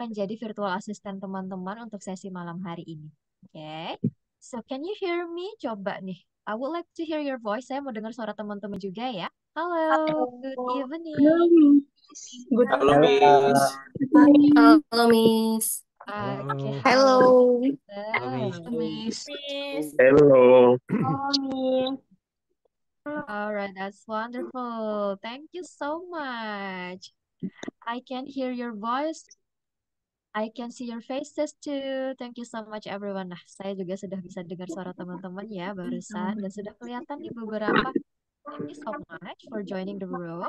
akan jadi virtual assistant teman-teman untuk sesi malam hari ini. Oke. So, can you hear me? Coba nih. I would like to hear your voice. Saya mau dengar suara teman-teman juga ya. Halo, good Halo, evening. Miss. Good Halo, Halo. Miss. evening. Halo, Miss. Oke, Halo. halo. Hello. Halo, Miss. So, Miss. Miss. Hello. Halo, Miss. alright, that's wonderful. Thank you so much. I can hear your voice. I can see your faces too. Thank you so much everyone. Nah, saya juga sudah bisa dengar suara teman-teman ya barusan dan sudah kelihatan nih beberapa. Thank you so much for joining the room.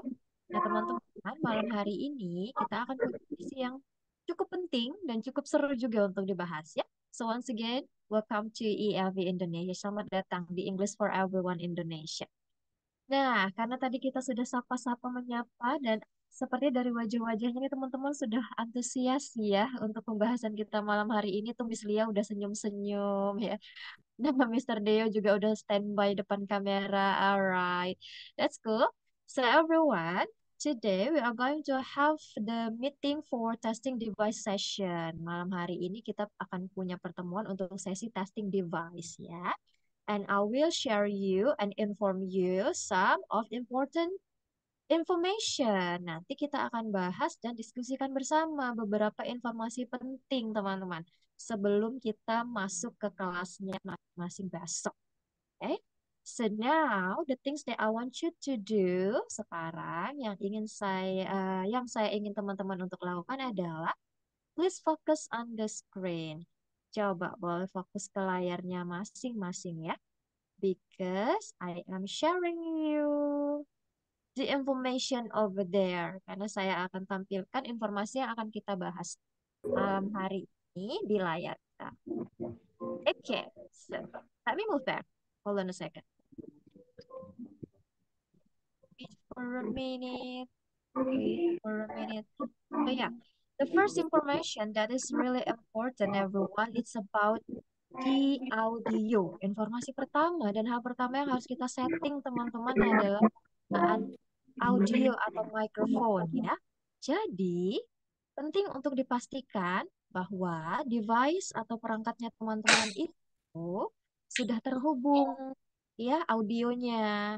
Nah, teman-teman, malam hari ini kita akan punya sesi yang cukup penting dan cukup seru juga untuk dibahas ya. So once again, welcome to ELV Indonesia. Selamat datang di English for Everyone Indonesia. Nah, karena tadi kita sudah sapa-sapa menyapa dan seperti dari wajah-wajahnya nih teman-teman sudah antusias ya untuk pembahasan kita malam hari ini tuh Miss Lia udah senyum-senyum ya. Nama Mr. Deo juga udah standby depan kamera. Alright, that's cool. So everyone, today we are going to have the meeting for testing device session. Malam hari ini kita akan punya pertemuan untuk sesi testing device ya. And I will share you and inform you some of important information. Nanti kita akan bahas dan diskusikan bersama beberapa informasi penting, teman-teman, sebelum kita masuk ke kelasnya masing-masing besok. Okay? So now the things that I want you to do sekarang yang saya ingin teman-teman untuk lakukan adalah please focus on the screen. Coba boleh fokus ke layarnya masing-masing ya. Because I am sharing you the information over there. Karena saya akan tampilkan informasi yang akan kita bahas malam hari ini di layar kita. Okay, so let me move there. Hold on a second. Wait for a minute. Wait for a minute. So yeah, the first information that is really important, everyone, it's about di audio. Informasi pertama dan hal pertama yang harus kita setting teman-teman adalah penggunaan audio atau mikrofon ya. Jadi, penting untuk dipastikan bahwa device atau perangkatnya teman-teman itu sudah terhubung ya audionya.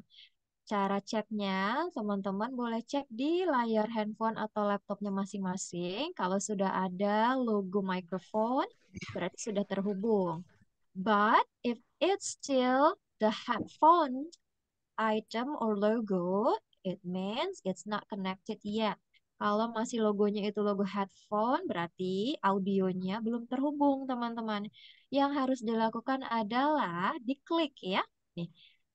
Cara ceknya, teman-teman boleh cek di layar handphone atau laptopnya masing-masing. Kalau sudah ada logo microphone, berarti sudah terhubung. But if it's still the headphone item or logo, it means it's not connected yet. Kalau masih logonya itu logo headphone, berarti audionya belum terhubung, teman-teman. Yang harus dilakukan adalah diklik ya. Nih,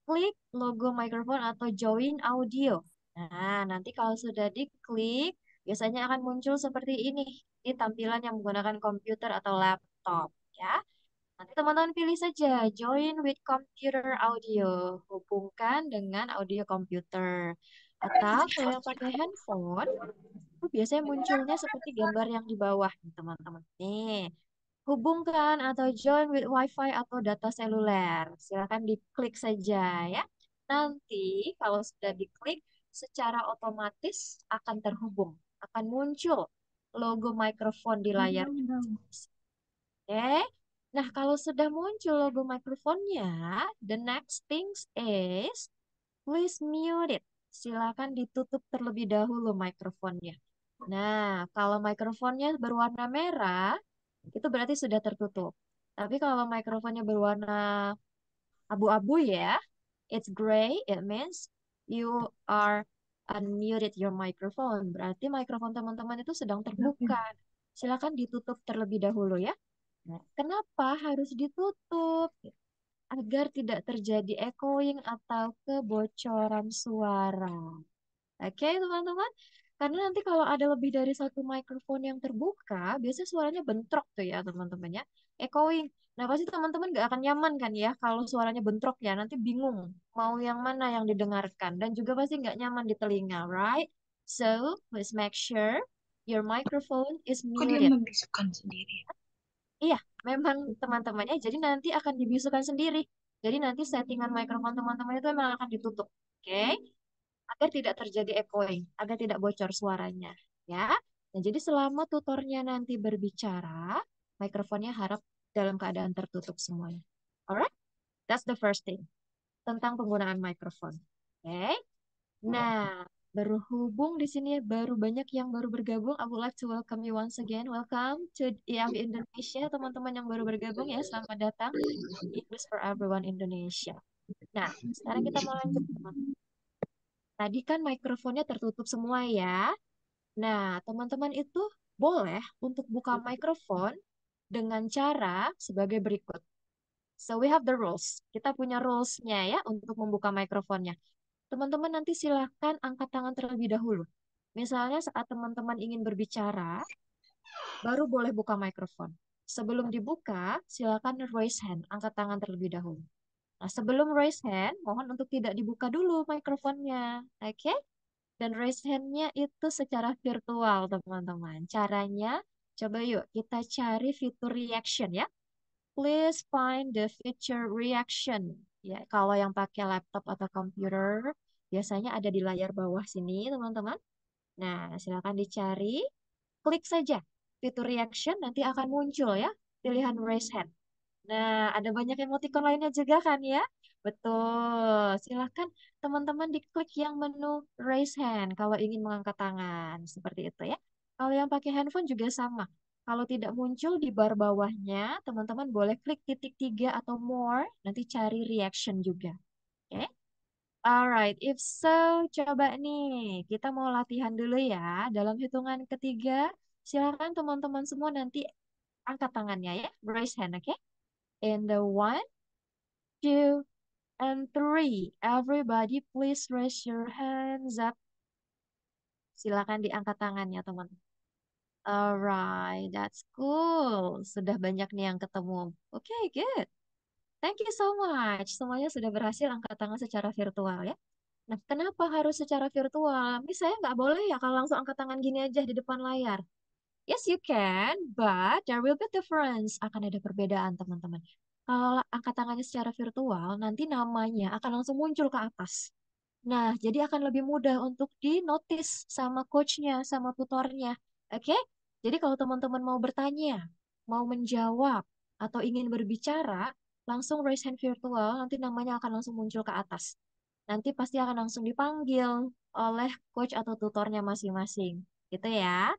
klik logo microphone atau join audio. Nah, nanti kalau sudah diklik, biasanya akan muncul seperti ini. Ini tampilan yang menggunakan komputer atau laptop ya. Nanti teman-teman pilih saja join with computer audio, hubungkan dengan audio komputer. Atau kalau yang pakai handphone, itu biasanya munculnya seperti gambar yang di bawah nih teman-teman. Nih, hubungkan atau join with WiFi atau data seluler. Silakan diklik saja ya. Nanti kalau sudah diklik, secara otomatis akan terhubung, akan muncul logo mikrofon di layar. Oke. Nah, kalau sudah muncul logo mikrofonnya, the next things is please mute it. Silakan ditutup terlebih dahulu mikrofonnya. Nah, kalau mikrofonnya berwarna merah, itu berarti sudah tertutup. Tapi kalau mikrofonnya berwarna abu-abu ya, it's gray, it means you are unmuted your microphone. Berarti mikrofon teman-teman itu sedang terbuka. Silakan ditutup terlebih dahulu ya. Nah, kenapa harus ditutup? Agar tidak terjadi echoing atau kebocoran suara. Oke, teman-teman. Karena nanti kalau ada lebih dari satu mikrofon yang terbuka, biasanya suaranya bentrok tuh ya, teman-teman ya. Echoing. Nah, pasti teman-teman gak akan nyaman kan ya kalau suaranya bentrok ya. Nanti bingung mau yang mana yang didengarkan. Dan juga pasti nggak nyaman di telinga, right? So, please make sure your microphone is Kok dia muted. membisukan sendiri? Iya, memang teman-temannya. Jadi nanti akan dibisukan sendiri. Jadi nanti settingan mikrofon teman-teman itu memang akan ditutup. Oke? Agar tidak terjadi echoing, agar tidak bocor suaranya. Ya. Nah, jadi selama tutornya nanti berbicara, mikrofonnya harap dalam keadaan tertutup semuanya. Alright, that's the first thing tentang penggunaan mikrofon. Oke. Nah, berhubung di sini baru banyak yang baru bergabung, I would like to welcome you once again. Welcome to IAB Indonesia, teman-teman yang baru bergabung ya. Selamat datang di English for Everyone Indonesia. Nah, sekarang kita mau lanjut, teman. Tadi kan mikrofonnya tertutup semua ya. Nah, teman-teman itu boleh untuk buka mikrofon dengan cara sebagai berikut. So we have the rules. Kita punya rules-nya ya untuk membuka mikrofonnya. Teman-teman nanti silahkan angkat tangan terlebih dahulu. Misalnya saat teman-teman ingin berbicara, baru boleh buka mikrofon. Sebelum dibuka, silakan raise hand, angkat tangan terlebih dahulu. Nah, sebelum raise hand, mohon untuk tidak dibuka dulu mikrofonnya. Oke? Dan raise hand-nya itu secara virtual, teman-teman. Caranya, coba yuk kita cari fitur reaction ya. Please find the feature reaction. Ya, kalau yang pakai laptop atau komputer, biasanya ada di layar bawah sini, teman-teman. Nah, silakan dicari, klik saja fitur reaction, nanti akan muncul ya pilihan raise hand. Nah, ada banyak emoticon lainnya juga kan ya? Betul. Silakan teman-teman diklik yang menu raise hand kalau ingin mengangkat tangan. Seperti itu ya. Kalau yang pakai handphone juga sama. Kalau tidak muncul di bar bawahnya, teman-teman boleh klik titik 3 atau more, nanti cari reaction juga. Oke? Alright, if so, coba nih. Kita mau latihan dulu ya. Dalam hitungan ketiga, silakan teman-teman semua nanti angkat tangannya ya. Raise hand, oke? In the one, two, and three. Everybody please raise your hands up. Silakan diangkat tangannya, teman. Alright, that's cool. Sudah banyak nih yang ketemu. Oke, good. Thank you so much. Semuanya sudah berhasil angkat tangan secara virtual ya. Nah, kenapa harus secara virtual? Ini saya nggak boleh ya kalau langsung angkat tangan gini aja di depan layar. Yes, you can, but there will be difference. Akan ada perbedaan, teman-teman. Kalau angkat tangannya secara virtual, nanti namanya akan langsung muncul ke atas. Nah, jadi akan lebih mudah untuk di-notice sama coachnya, sama tutornya. Oke? Jadi kalau teman-teman mau bertanya, mau menjawab, atau ingin berbicara, langsung raise hand virtual, nanti namanya akan langsung muncul ke atas. Nanti pasti akan langsung dipanggil oleh coach atau tutornya masing-masing. Gitu ya.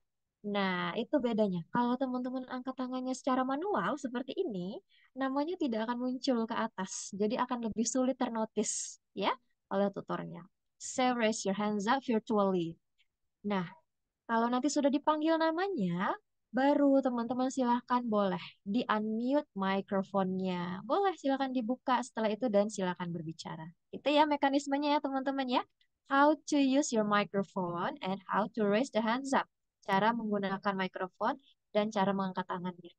Nah, itu bedanya. Kalau teman-teman angkat tangannya secara manual seperti ini, namanya tidak akan muncul ke atas. Jadi akan lebih sulit ternotis, ya, oleh tutornya. So, raise your hands up virtually. Nah, kalau nanti sudah dipanggil namanya, baru teman-teman silahkan boleh di-unmute mikrofonnya. Boleh silahkan dibuka setelah itu dan silahkan berbicara. Itu ya mekanismenya ya teman-teman ya. How to use your microphone and how to raise the hands up. Cara menggunakan mikrofon dan cara mengangkat tangannya.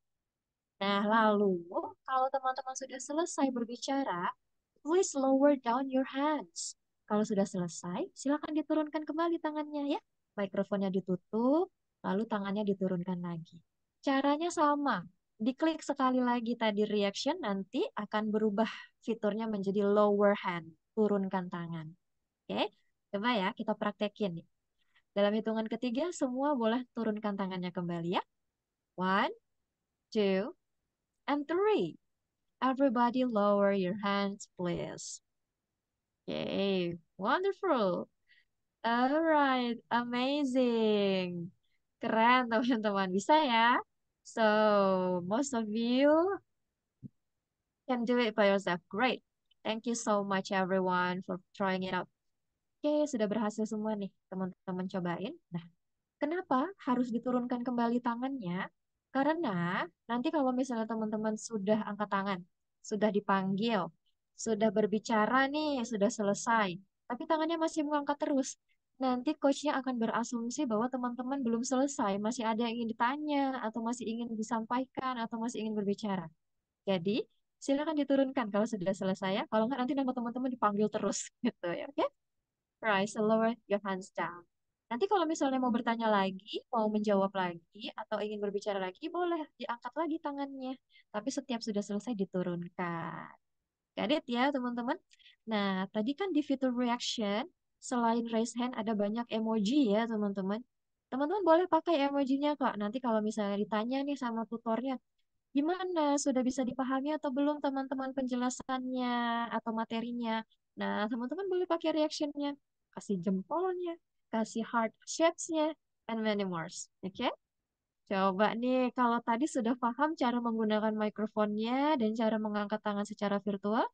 Nah, lalu kalau teman-teman sudah selesai berbicara, please lower down your hands. Kalau sudah selesai, silakan diturunkan kembali tangannya ya. Mikrofonnya ditutup, lalu tangannya diturunkan lagi. Caranya sama. Diklik sekali lagi tadi reaction, nanti akan berubah fiturnya menjadi lower hand, turunkan tangan. Oke, coba ya kita praktekin nih. Dalam hitungan ketiga, semua boleh turunkan tangannya kembali ya. One, two, and three. Everybody lower your hands, please. Okay, wonderful. Alright, amazing. Keren teman-teman, bisa ya? So, most of you can do it by yourself. Great. Thank you so much everyone for trying it out. Oke, sudah berhasil semua nih teman-teman cobain. Nah, kenapa harus diturunkan kembali tangannya? Karena nanti kalau misalnya teman-teman sudah angkat tangan, sudah dipanggil, sudah berbicara nih, sudah selesai, tapi tangannya masih mengangkat terus. Nanti coachnya akan berasumsi bahwa teman-teman belum selesai, masih ada yang ingin ditanya, atau masih ingin disampaikan, atau masih ingin berbicara. Jadi, silakan diturunkan kalau sudah selesai ya. Kalau nggak nanti nama teman-teman dipanggil terus gitu ya. Oke? Right, so lower your hands down. Nanti kalau misalnya mau bertanya lagi, mau menjawab lagi, atau ingin berbicara lagi, boleh diangkat lagi tangannya. Tapi setiap sudah selesai diturunkan. Got it ya, teman-teman? Nah, tadi kan di fitur reaction, selain raise hand ada banyak emoji ya, teman-teman. Teman-teman boleh pakai emojinya kok. Nanti kalau misalnya ditanya nih sama tutornya, gimana? Sudah bisa dipahami atau belum teman-teman penjelasannya atau materinya? Nah, teman-teman boleh pakai reactionnya. Kasih jempolnya, kasih heart shapes-nya, and many more. Oke? Coba nih, kalau tadi sudah paham cara menggunakan mikrofonnya dan cara mengangkat tangan secara virtual,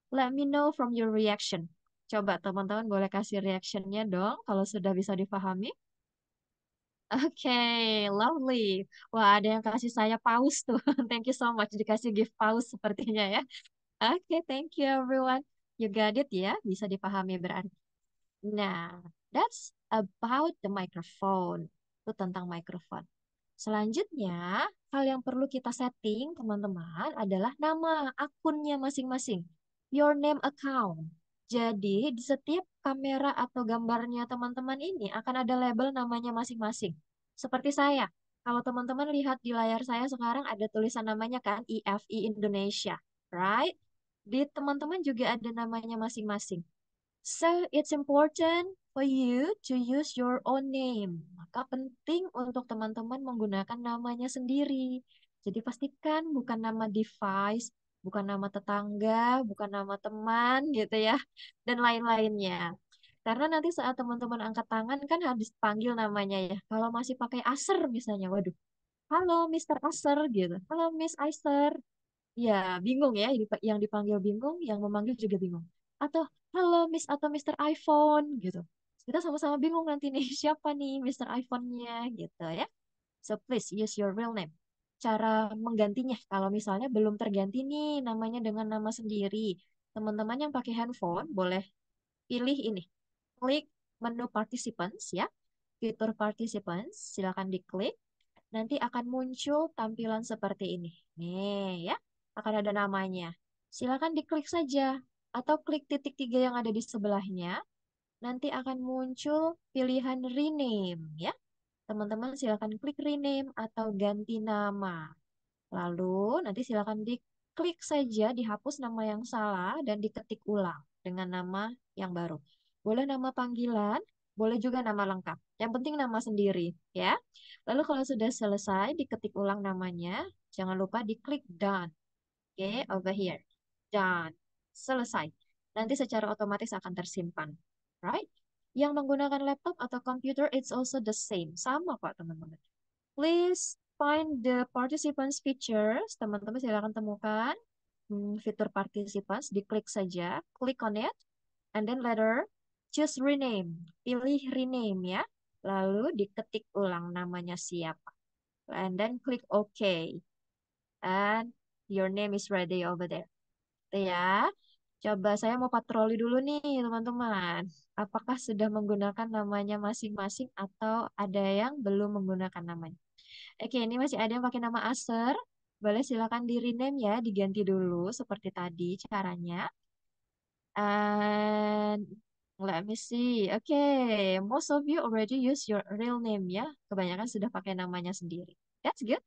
let me know from your reaction. Coba teman-teman boleh kasih reactionnya dong kalau sudah bisa dipahami. Oke, lovely. Wah, ada yang kasih saya pause tuh. Thank you so much. Dikasih gift pause sepertinya ya. Oke, thank you everyone. You got it ya. Bisa dipahami berarti. Nah, that's about the microphone. Itu tentang mikrofon. Selanjutnya, hal yang perlu kita setting, teman-teman, adalah nama akunnya masing-masing. Your name account. Jadi, di setiap kamera atau gambarnya teman-teman ini akan ada label namanya masing-masing. Seperti saya. Kalau teman-teman lihat di layar saya sekarang ada tulisan namanya kan IFI Indonesia, right? Di teman-teman juga ada namanya masing-masing. So, it's important for you to use your own name. Maka penting untuk teman-teman menggunakan namanya sendiri. Jadi pastikan bukan nama device, bukan nama tetangga, bukan nama teman gitu ya, dan lain-lainnya. Karena nanti saat teman-teman angkat tangan kan habis panggil namanya ya. Kalau masih pakai Acer misalnya, waduh, halo Mister Acer gitu. Halo Miss Acer. Ya, bingung ya, yang dipanggil bingung, yang memanggil juga bingung. Atau, halo Miss atau Mister iPhone gitu. Kita sama-sama bingung nanti nih, siapa nih Mister iPhone-nya gitu ya. So please use your real name. Cara menggantinya, kalau misalnya belum terganti nih namanya dengan nama sendiri. Teman-teman yang pakai handphone boleh pilih ini. Klik menu participants ya. Fitur participants, silakan diklik. Nanti akan muncul tampilan seperti ini. Nih ya, akan ada namanya. Silakan diklik saja atau klik titik tiga yang ada di sebelahnya. Nanti akan muncul pilihan rename ya. Teman-teman silakan klik rename atau ganti nama. Lalu nanti silakan diklik saja, dihapus nama yang salah dan diketik ulang dengan nama yang baru. Boleh nama panggilan, boleh juga nama lengkap. Yang penting nama sendiri, ya. Lalu kalau sudah selesai, diketik ulang namanya. Jangan lupa diklik done. Oke, over here. Done. Selesai. Nanti secara otomatis akan tersimpan. Right? Yang menggunakan laptop atau komputer, it's also the same. Sama kok, teman-teman. Please find the participants features. Teman-teman silakan temukan fitur participants. Diklik saja, click on it, and then later choose rename. Pilih rename ya. Lalu diketik ulang namanya siapa. And then click OK. And your name is ready over there. Itu ya. Coba saya mau patroli dulu nih, teman-teman. Apakah sudah menggunakan namanya masing-masing atau ada yang belum menggunakan namanya? Oke, ini masih ada yang pakai nama Acer. Boleh silakan di rename ya, diganti dulu seperti tadi caranya. And let me see. Okay, most of you already use your real name ya. Kebanyakan sudah pakai namanya sendiri. That's good.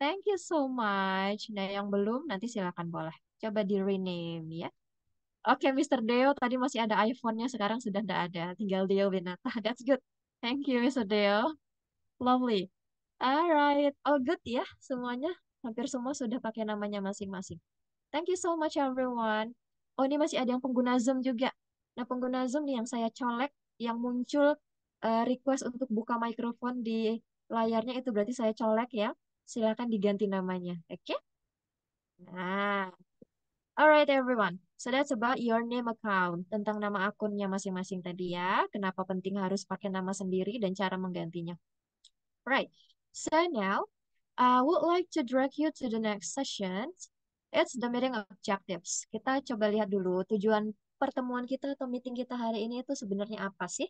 Thank you so much. Nah, yang belum nanti silakan boleh. Coba di rename ya. Oke, Mr. Deo tadi masih ada iPhone-nya, sekarang sudah tidak ada. Tinggal Deo Winata. That's good. Thank you, Mr. Deo. Lovely. Alright, all good ya semuanya. Hampir semua sudah pakai namanya masing-masing. Thank you so much everyone. Oh, ini masih ada yang pengguna Zoom juga. Nah, pengguna Zoom nih yang saya colek, yang muncul request untuk buka mikrofon di layarnya itu berarti saya colek ya. Silakan diganti namanya. Oke? Nah, alright everyone. So that's about your name account. Tentang nama akunnya masing-masing tadi ya. Kenapa penting harus pakai nama sendiri dan cara menggantinya. Right. So now, I would like to direct you to the next session. It's the meeting objectives. Kita coba lihat dulu tujuan pertemuan kita atau meeting kita hari ini itu sebenarnya apa sih?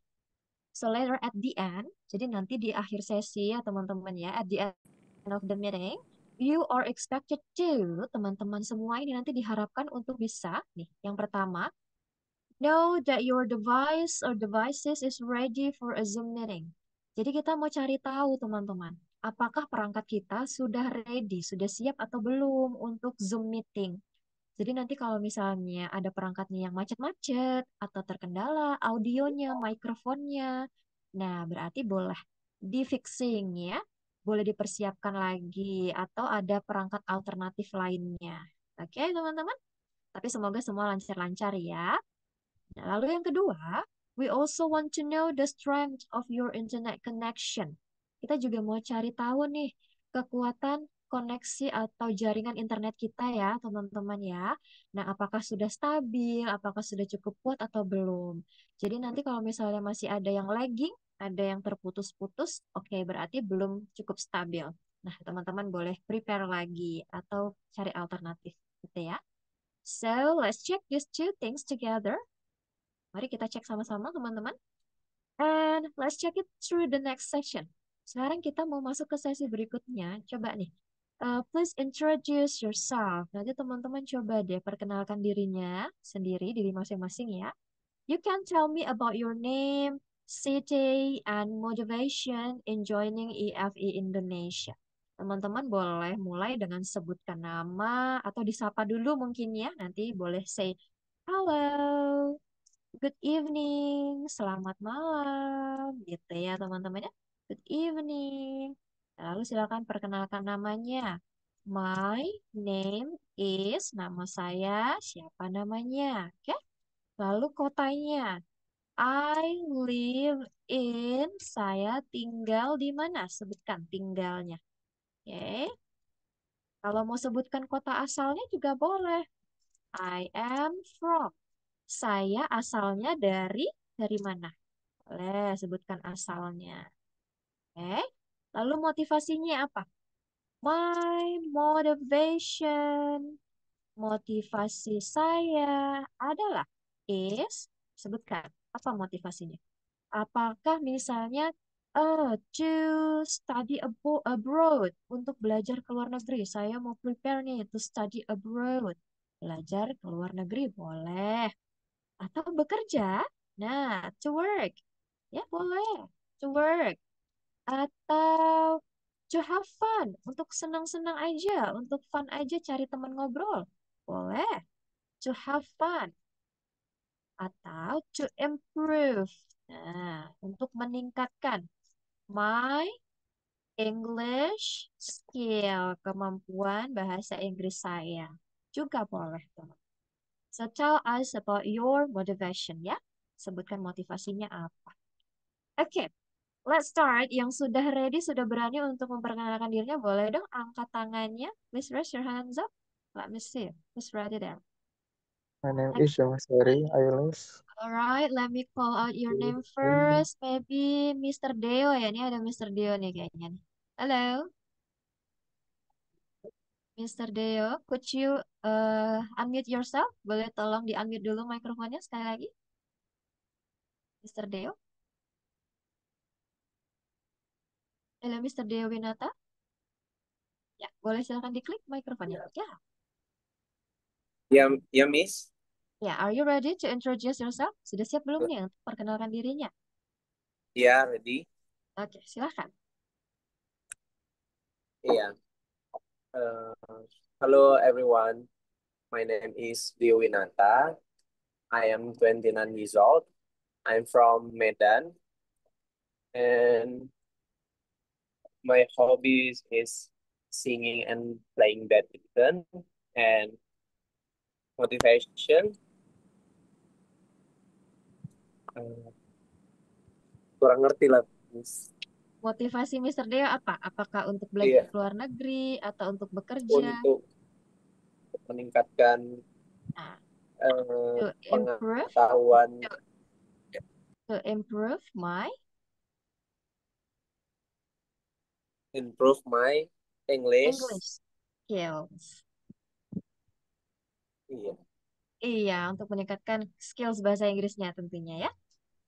So later at the end, jadi nanti di akhir sesi ya teman-teman ya, at the end of the meeting, you are expected to, teman-teman semua ini nanti diharapkan untuk bisa, nih, yang pertama, know that your device or devices is ready for a Zoom meeting. Jadi kita mau cari tahu teman-teman, apakah perangkat kita sudah ready, sudah siap atau belum untuk Zoom meeting. Jadi nanti kalau misalnya ada perangkatnya yang macet-macet atau terkendala audionya, mikrofonnya, nah berarti boleh di fixing ya. Boleh dipersiapkan lagi atau ada perangkat alternatif lainnya. Oke, teman-teman. Tapi semoga semua lancar-lancar ya. Nah, lalu yang kedua, we also want to know the strength of your internet connection. Kita juga mau cari tahu nih kekuatan koneksi atau jaringan internet kita ya, teman-teman ya. Nah, apakah sudah stabil, apakah sudah cukup kuat atau belum? Jadi nanti kalau misalnya masih ada yang lagging, ada yang terputus-putus, oke berarti belum cukup stabil. Nah, teman-teman boleh prepare lagi atau cari alternatif gitu ya. So, let's check these two things together. Mari kita cek sama-sama, teman-teman. And let's check it through the next session. Sekarang kita mau masuk ke sesi berikutnya. Coba nih, please introduce yourself. Nanti teman-teman coba deh perkenalkan dirinya sendiri, diri masing-masing ya. You can tell me about your name, city, and motivation in joining EFE Indonesia. Teman-teman boleh mulai dengan sebutkan nama atau disapa dulu mungkin ya. Nanti boleh say, halo, good evening, selamat malam, gitu ya teman-teman ya. Good evening. Lalu silakan perkenalkan namanya. My name is, nama saya, siapa namanya? Oke. Lalu kotanya. I live in, saya tinggal di mana? Sebutkan tinggalnya. Oke. Kalau mau sebutkan kota asalnya juga boleh. I am from. Saya asalnya dari mana? Boleh sebutkan asalnya. Oke. Lalu motivasinya apa? My motivation. Motivasi saya adalah is, sebutkan apa motivasinya? Apakah misalnya to study abroad, untuk belajar ke luar negeri? Saya mau prepare nih to study abroad. Belajar ke luar negeri boleh. Atau bekerja? Nah, to work. Ya, boleh. To work. Atau to have fun. Untuk senang-senang aja. Untuk fun aja cari teman ngobrol. Boleh. To have fun. Atau to improve. Nah, untuk meningkatkan my English skill. Kemampuan bahasa Inggris saya. Juga boleh, teman. So tell us about your motivation, ya. Sebutkan motivasinya apa. Oke, let's start. Yang sudah ready, sudah berani untuk memperkenalkan dirinya, boleh dong angkat tangannya. Please raise your hands up. Let me see. Who's ready there? My name Oke, is Yomasari Ailes. alright. Let me call out your name first. Maybe Mr. Deo ya. Ini ada Mr. Deo nih kayaknya nih. Halo, Mr. Deo. Could you unmute yourself? Boleh tolong di-unmute dulu mikrofonnya sekali lagi. Mr. Deo. Halo, Mr. Deo Winata. Ya, boleh silakan diklik mikrofonnya. Ya, Ya, ya, Miss. ya. Are you ready to introduce yourself? Sudah siap belum nih untuk perkenalkan dirinya? Ya, ready. Oke, silakan. Iya. Uh, Hello, everyone. My name is Dio Winata. I am 29 years old. I'm from Medan, and my hobbies is singing and playing badminton. And motivation, uh, kurang ngerti lah, Miss. Motivasi Mr. Deo apa? Apakah untuk belajar Iya, ke luar negeri atau untuk bekerja? untuk meningkatkan Nah, uh, to improve, pengetahuan, to improve my improve my English. English skills. Iya, Iya, untuk meningkatkan skills bahasa Inggrisnya tentunya ya.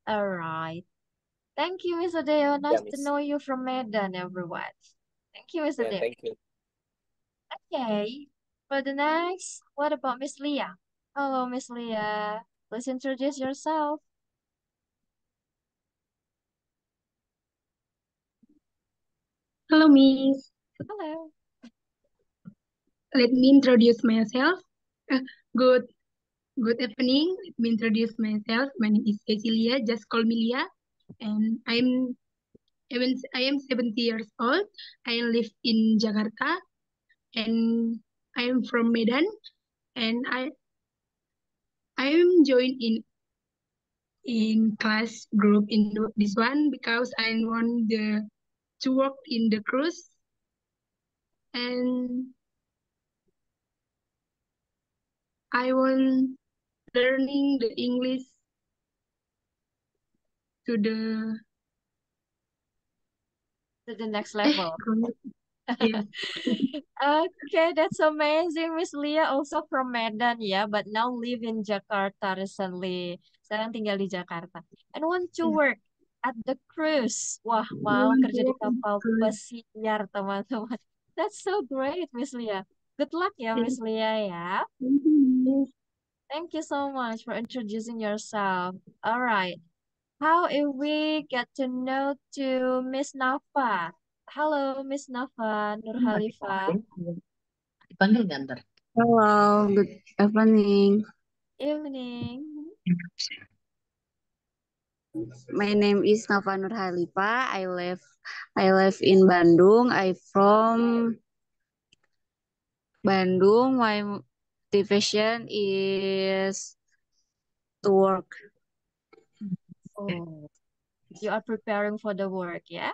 Alright. Thank you, Mr. Deo. ya, Nice to Miss. know you from Medan, everyone. Thank you, Mr. Ya, Deo. thank you. Okay. For the next, what about Miss Leah? Hello, Miss Leah. Please introduce yourself. Hello, Miss. Hello. Let me introduce myself. Uh, good good evening. Let me introduce myself. My name is Cecilia. Just call me Lia. And I am 70 years old. I live in Jakarta, and I am from Medan, and I am joined in class group in this one because I want to work in the cruise, and I want learning the English to the To the next level. yes. Okay, that's amazing, Miss Lia. Also from Medan ya, but now live in Jakarta recently. Sekarang tinggal di Jakarta. And want to Yes. work at the cruise. Wah, I mau want to kerja di work in the kapal cruise. pesiar, teman-teman. That's so great, Miss Lia. Good luck ya, Yes. Miss Lia ya. Thank you, Thank you so much for introducing yourself. All right. How if we get to know to Miss Nafa? Hello, Miss Nafa Nur Halifa. Dipanggil nggak ntar? Hello, good evening. Evening. My name is Nova Nur Halifa. I live in Bandung. I from Bandung. My motivation is to work. Oh, you are preparing for the work, yeah?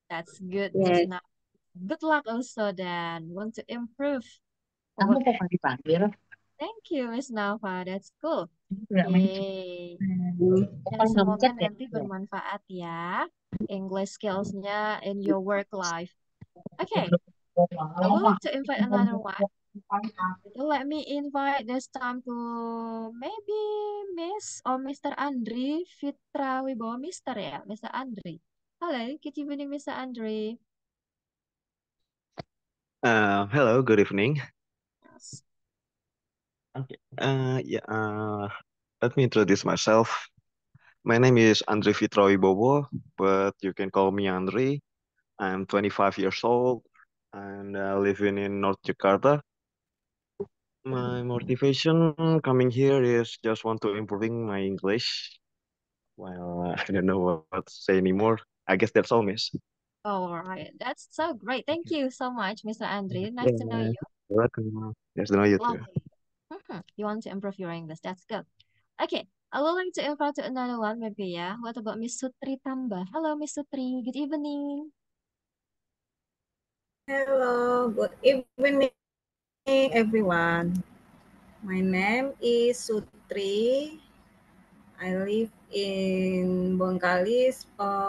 That's good, Miss Yes. Nafa. Good luck also then. Want to improve. Kamu Oh, kok nggak dipanggil? thank you, Miss Nafa. That's cool. Nggak main. Oke. Dan Bukan nggak semoga mencet ya? nanti bermanfaat ya. English skills-nya in your work life. Okay, I would like to invite another one. So let me invite this time to maybe Miss or Mr. Andri Fitra Wibowo. Mr. ya, Mr. Andri. Hello, good evening, Mr. Andri. Hello, good evening. Yes. Okay. Yeah. Let me introduce myself. My name is Andre Fitra Wibowo, but you can call me Andre. I'm 25 years old and living in North Jakarta. My motivation coming here is just want to improving my English. Well, I don't know what to say anymore. I guess that's all, miss. All right, that's so great. Thank you so much, Mr. Andri. Nice to know Yeah, you. you're welcome. Nice to know you too. Lovely. You want to improve your English. That's good. Okay, I would like to invite to another one maybe ya. What about Miss Sutri Tambah? Hello, Miss Sutri. Good evening. Hello, good evening, everyone. My name is Sutri. I live in Bengkalis,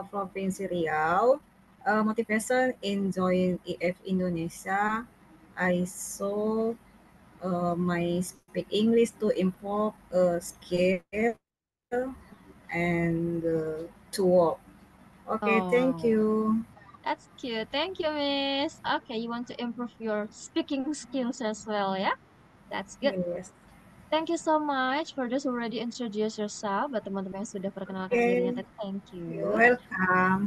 Provinsi Riau. Motivation in join EF Indonesia. I saw my speak English to improve skill and to work. Okay, thank Oh, you. that's cute. Thank you, Miss. Okay, you want to improve your speaking skills as well, yeah? That's good. Yes. Thank you so much for those who already introduce yourself. Buat teman-teman yang sudah perkenalkan dirinya Okay, tadi, thank you're you. welcome.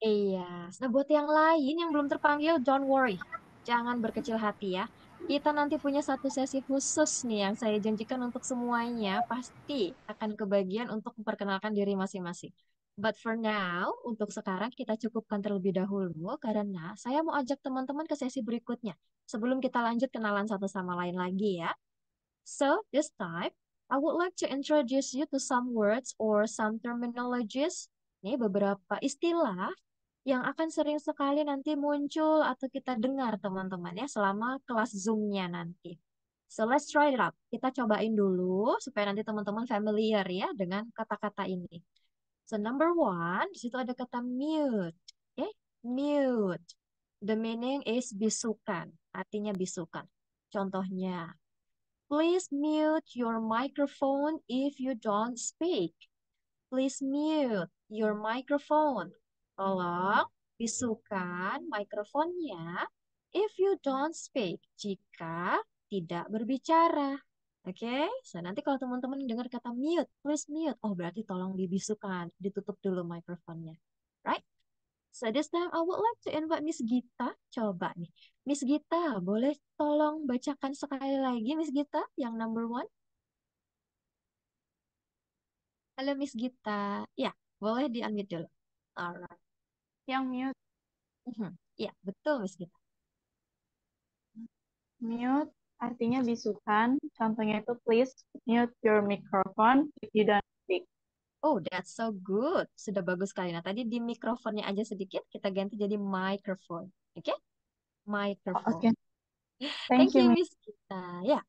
Iya, nah buat yang lain yang belum terpanggil, don't worry. Jangan berkecil hati ya. Kita nanti punya satu sesi khusus nih yang saya janjikan untuk semuanya. Pasti akan kebagian untuk memperkenalkan diri masing-masing. But for now, untuk sekarang kita cukupkan terlebih dahulu karena saya mau ajak teman-teman ke sesi berikutnya. Sebelum kita lanjut kenalan satu sama lain lagi ya. So, this time, I would like to introduce you to some words or some terminologies. Ini beberapa istilah yang akan sering sekali nanti muncul atau kita dengar teman-teman ya selama kelas Zoom-nya nanti. So, let's try it out. Kita cobain dulu supaya nanti teman-teman familiar ya dengan kata-kata ini. So, number one, di situ ada kata mute. Okay? Mute. The meaning is bisukan. Artinya bisukan. Contohnya, please mute your microphone if you don't speak. Please mute your microphone. Tolong bisukan mikrofonnya if you don't speak. Jika tidak berbicara. Oke, so nanti kalau teman-teman dengar kata mute, please mute. Oh, berarti tolong dibisukan, ditutup dulu mikrofonnya. Right? So this time I would like to invite Miss Gita. Coba nih. Miss Gita, boleh tolong bacakan sekali lagi Miss Gita yang number one? Halo Miss Gita. Ya, boleh di-unmute dulu. Alright. Yang mute. Ya, betul Miss Gita. Mute artinya bisukan. Contohnya itu please mute your microphone if you don't speak. Oh, that's so good. Sudah bagus sekali. Nah, tadi di mikrofonnya aja sedikit, kita ganti jadi microphone. Oke? Oke. Microphone. Thank Thank you, you, Miss. Miss Gita. Yeah,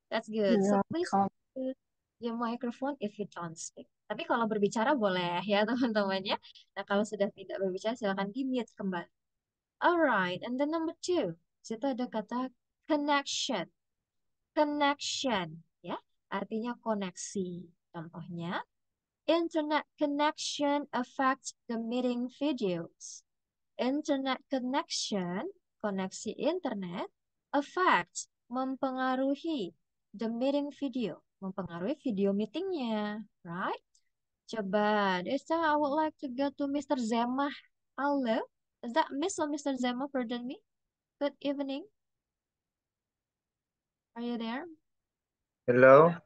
that's good. So You're please welcome. mute your microphone if you don't speak. Tapi kalau berbicara boleh ya, teman-teman ya. Nah, kalau sudah tidak berbicara, silakan di-mute kembali. Alright, and then number 2. Situ ada kata connection. Connection, ya. Artinya koneksi. Contohnya, internet connection affects the meeting videos. Internet connection, koneksi internet, affects, mempengaruhi the meeting video, mempengaruhi video meetingnya, right? Coba, this time I would like to go to Mr. Zema. Hello, is that Miss or Mr. Zema? Pardon me. Good evening. Are you there? Hello.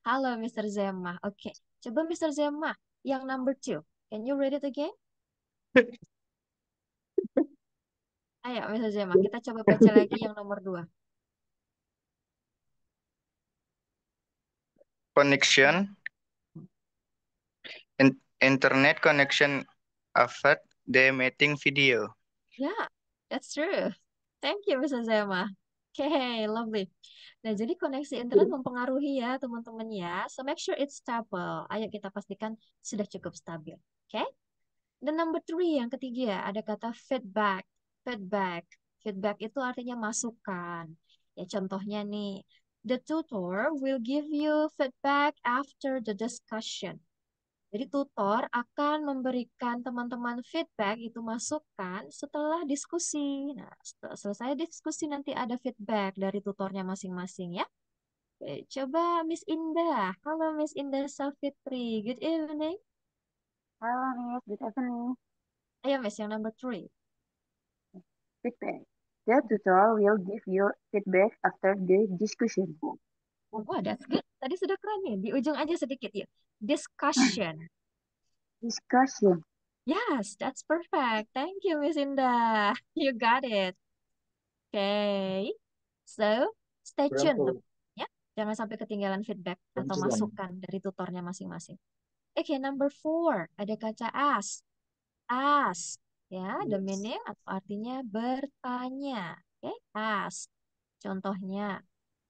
Halo, Mr. Zema. Oke, coba Mr. Zema, yang number 2. Can you read it again? Ayo, Mr. Zema, kita coba baca lagi yang nomor 2. Connection. Internet connection affect the meeting video. Yeah, that's true. Thank you, Mr. Zema. Okay, lovely. Nah, jadi koneksi internet mempengaruhi ya, teman-teman ya. So, make sure it's stable. Ayo kita pastikan sudah cukup stabil. Okay? Dan number 3, yang ketiga, ada kata feedback. Feedback. Feedback itu artinya masukan. Ya, contohnya nih, the tutor will give you feedback after the discussion. Jadi tutor akan memberikan teman-teman feedback, itu masukan setelah diskusi. Nah, setelah selesai diskusi nanti ada feedback dari tutornya masing-masing ya. Oke, coba Miss Indah. Halo Miss Indah Safitri. Good evening. Halo Miss, good evening. Ayo Miss, yang number 3. Feedback. The tutor will give you feedback after the discussion. Wah, that's good. Tadi sudah keren nih. Di ujung aja sedikit ya. Discussion. Discussion. Yes, that's perfect. Thank you, Miss Indah. You got it. Okay. So, stay tune teman ya. Jangan sampai ketinggalan feedback atau masukan dari tutornya masing-masing. Oke, number 4. Ada kata ask. Ask. Ya, the meaning atau artinya bertanya. Oke, ask. Contohnya,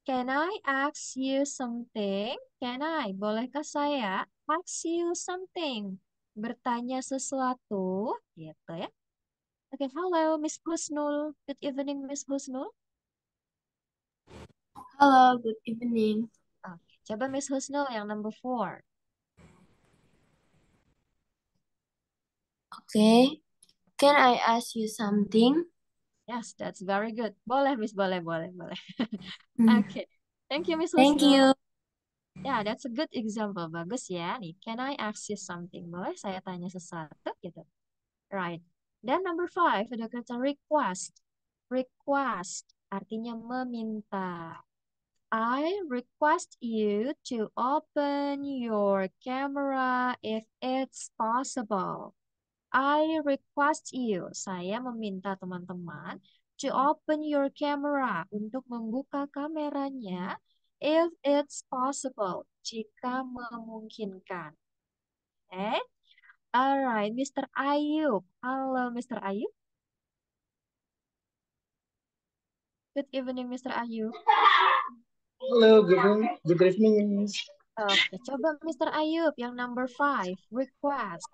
can I ask you something? Can I? Bolehkah saya ask you something? Bertanya sesuatu, gitu ya. Oke, halo Miss Husnul. Good evening, Miss Husnul. Halo, good evening. Oke, coba Miss Husnul yang number 4. Okay. Can I ask you something? Yes, that's very good. Boleh, Miss. Boleh. Oke. Thank you, Miss Thank Husnul. you. Ya, that's a good example. Bagus ya. Nih, can I ask you something? Boleh saya tanya sesuatu gitu. Right. Dan number 5, ada kata request. Request artinya meminta. I request you to open your camera if it's possible. I request you, saya meminta teman-teman to open your camera, untuk membuka kameranya if it's possible, jika memungkinkan. Okay? Alright, Mr. Ayub. Halo, Mr. Ayub. Good evening, Mr. Ayub. Hello, good evening, Miss. Oke, coba Mr. Ayub yang number 5, request.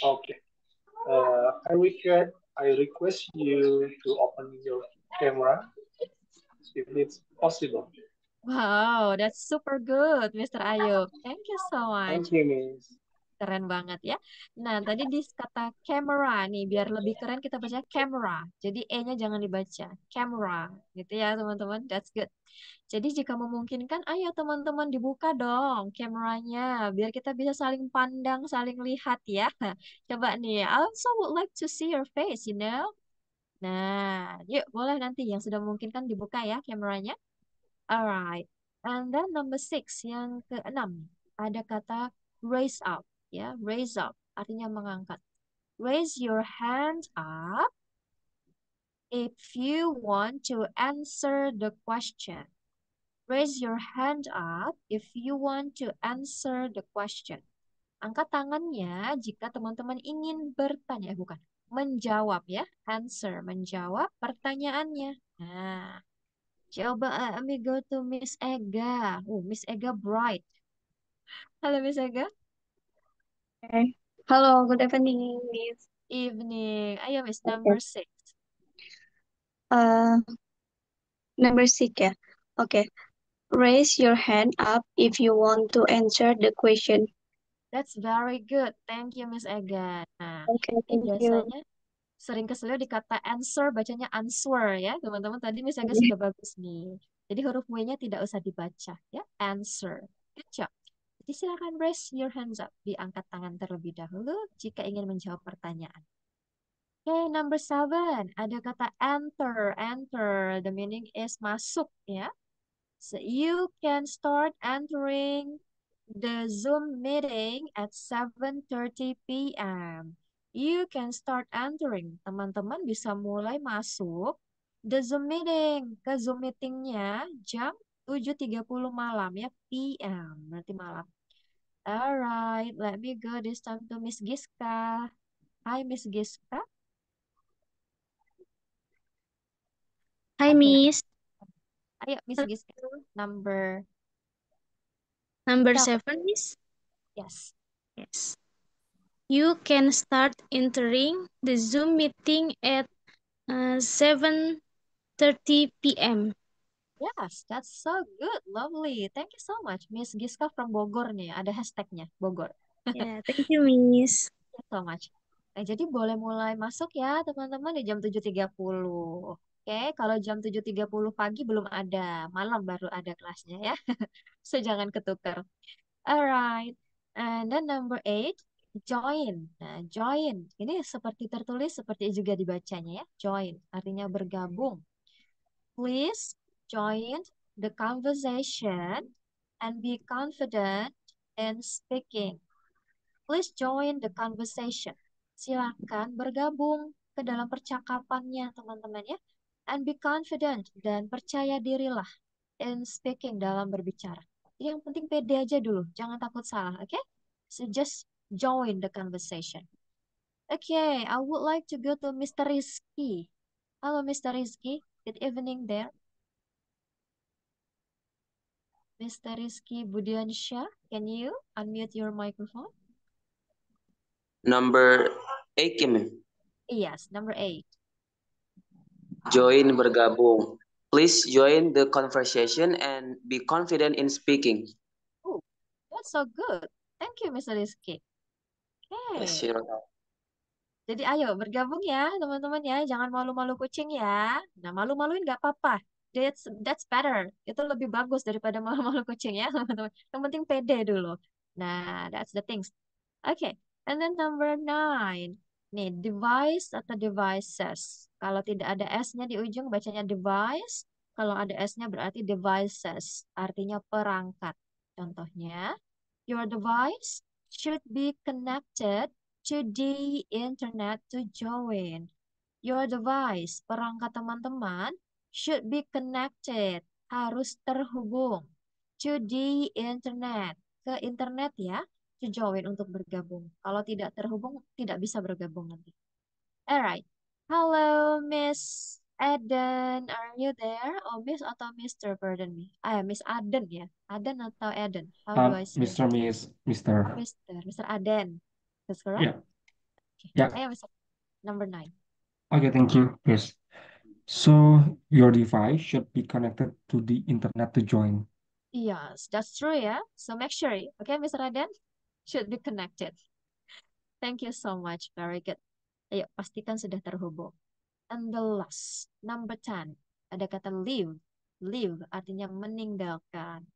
Okay. I request you to open your camera if it's possible. Wow, that's super good, Mr. Ayub. Thank you so Thank much. you, Miss. Keren banget ya. Nah, tadi di kata camera nih, biar lebih keren kita baca camera. Jadi E-nya jangan dibaca. Camera. Gitu ya, teman-teman. That's good. Jadi jika memungkinkan, ayo teman-teman dibuka dong kameranya. Biar kita bisa saling pandang, saling lihat ya. Coba nih, I also would like to see your face, you know. Nah, yuk boleh nanti yang sudah memungkinkan dibuka ya kameranya. Alright. And then number 6, yang ke-6. Ada kata raise up. Ya, raise up artinya mengangkat. Raise your hand up if you want to answer the question. Raise your hand up if you want to answer the question. Angkat tangannya jika teman-teman ingin bertanya, bukan, menjawab ya. Answer, menjawab pertanyaannya. Nah, coba let me go to Miss Ega. Miss Ega bright. Halo Miss Ega. Okay. Hello, good evening, Miss. Evening. Ayo Miss, Okay. number 6. Uh, number 6 ya. Okay. Raise your hand up if you want to answer the question. That's very good. Thank you Miss Ega. Nah, Okay, ini thank you. biasanya sering keselio di kata answer, bacanya answer ya. Teman-teman tadi Miss Ega sudah bagus nih. Jadi huruf W-nya tidak usah dibaca ya. Answer. Good job. Jadi silakan raise your hands up. Diangkat tangan terlebih dahulu jika ingin menjawab pertanyaan. Okay, number 7. Ada kata enter. Enter. The meaning is masuk ya. So you can start entering the Zoom meeting at 7:30 p.m. You can start entering. Teman-teman bisa mulai masuk the Zoom meeting. Ke Zoom meetingnya jam 7.30 malam ya. PM. Berarti malam. Alright, let me go this time to Miss Giska. Hi Miss Giska. Hi, Oke, Miss. ayo Miss Giska. Number Number 7. 7, Miss. Yes. Yes. You can start entering the Zoom meeting at 7:30 p.m. Yes, that's so good. Lovely. Thank you so much. Miss Giska from Bogor nih. Ada hashtagnya, Bogor. Yeah, thank you, Miss. Thank you so much. Jadi boleh mulai masuk ya teman-teman di jam 7.30. Oke, kalau jam 7.30 pagi belum ada. Malam baru ada kelasnya ya. So jangan ketukar. Alright. And then number 8, join. Nah, join. Ini seperti tertulis, seperti juga dibacanya ya. Join. Artinya bergabung. Please join the conversation and be confident in speaking. Please join the conversation. Silakan bergabung ke dalam percakapannya, teman-teman ya. And be confident dan percaya dirilah in speaking dalam berbicara. Jadi yang penting pede aja dulu, jangan takut salah, oke? Okay? So just join the conversation. Okay, I would like to go to Mr. Rizky. Halo Mr. Rizky, good evening there. Mr. Rizky Budiansyah, can you unmute your microphone? Number 8 ya, ma'am. Yes, number 8. Join bergabung. Please join the conversation and be confident in speaking. Oh, that's so good. Thank you, Mr. Rizky. Yes, Okay. Your Honor. Jadi ayo bergabung ya teman-teman ya. Jangan malu-malu kucing ya. Nah malu-maluin nggak apa-apa. That's better. Itu lebih bagus daripada malu-malu kucing ya teman-teman. Yang penting pede dulu. Nah that's the things. Okay. And then number 9. Nih device atau devices. Kalau tidak ada S-nya di ujung bacanya device. Kalau ada S-nya berarti devices. Artinya perangkat. Contohnya. Your device should be connected to the internet to join. Your device, perangkat teman-teman, should be connected, harus terhubung to the internet, ke internet ya, to join untuk bergabung. Kalau tidak terhubung, tidak bisa bergabung nanti. Alright. Hello, Miss Eden, are you there? Oh, Miss atau Mr. Pardon me. Miss Aden ya. Aden atau Eden? How do I say it? Mr. Miss, Mr. Mr. Aden. That's correct? Yeah, Okay. yeah. Ayo, Mr. Number 9. Okay, thank you. Yes. So your device should be connected to the internet to join. Yes, that's true ya. So make sure, okay, Mr. Aden, should be connected. Thank you so much. Very good. Ayo, pastikan sudah terhubung. And the last, number 10. Ada kata leave. Leave artinya meninggalkan.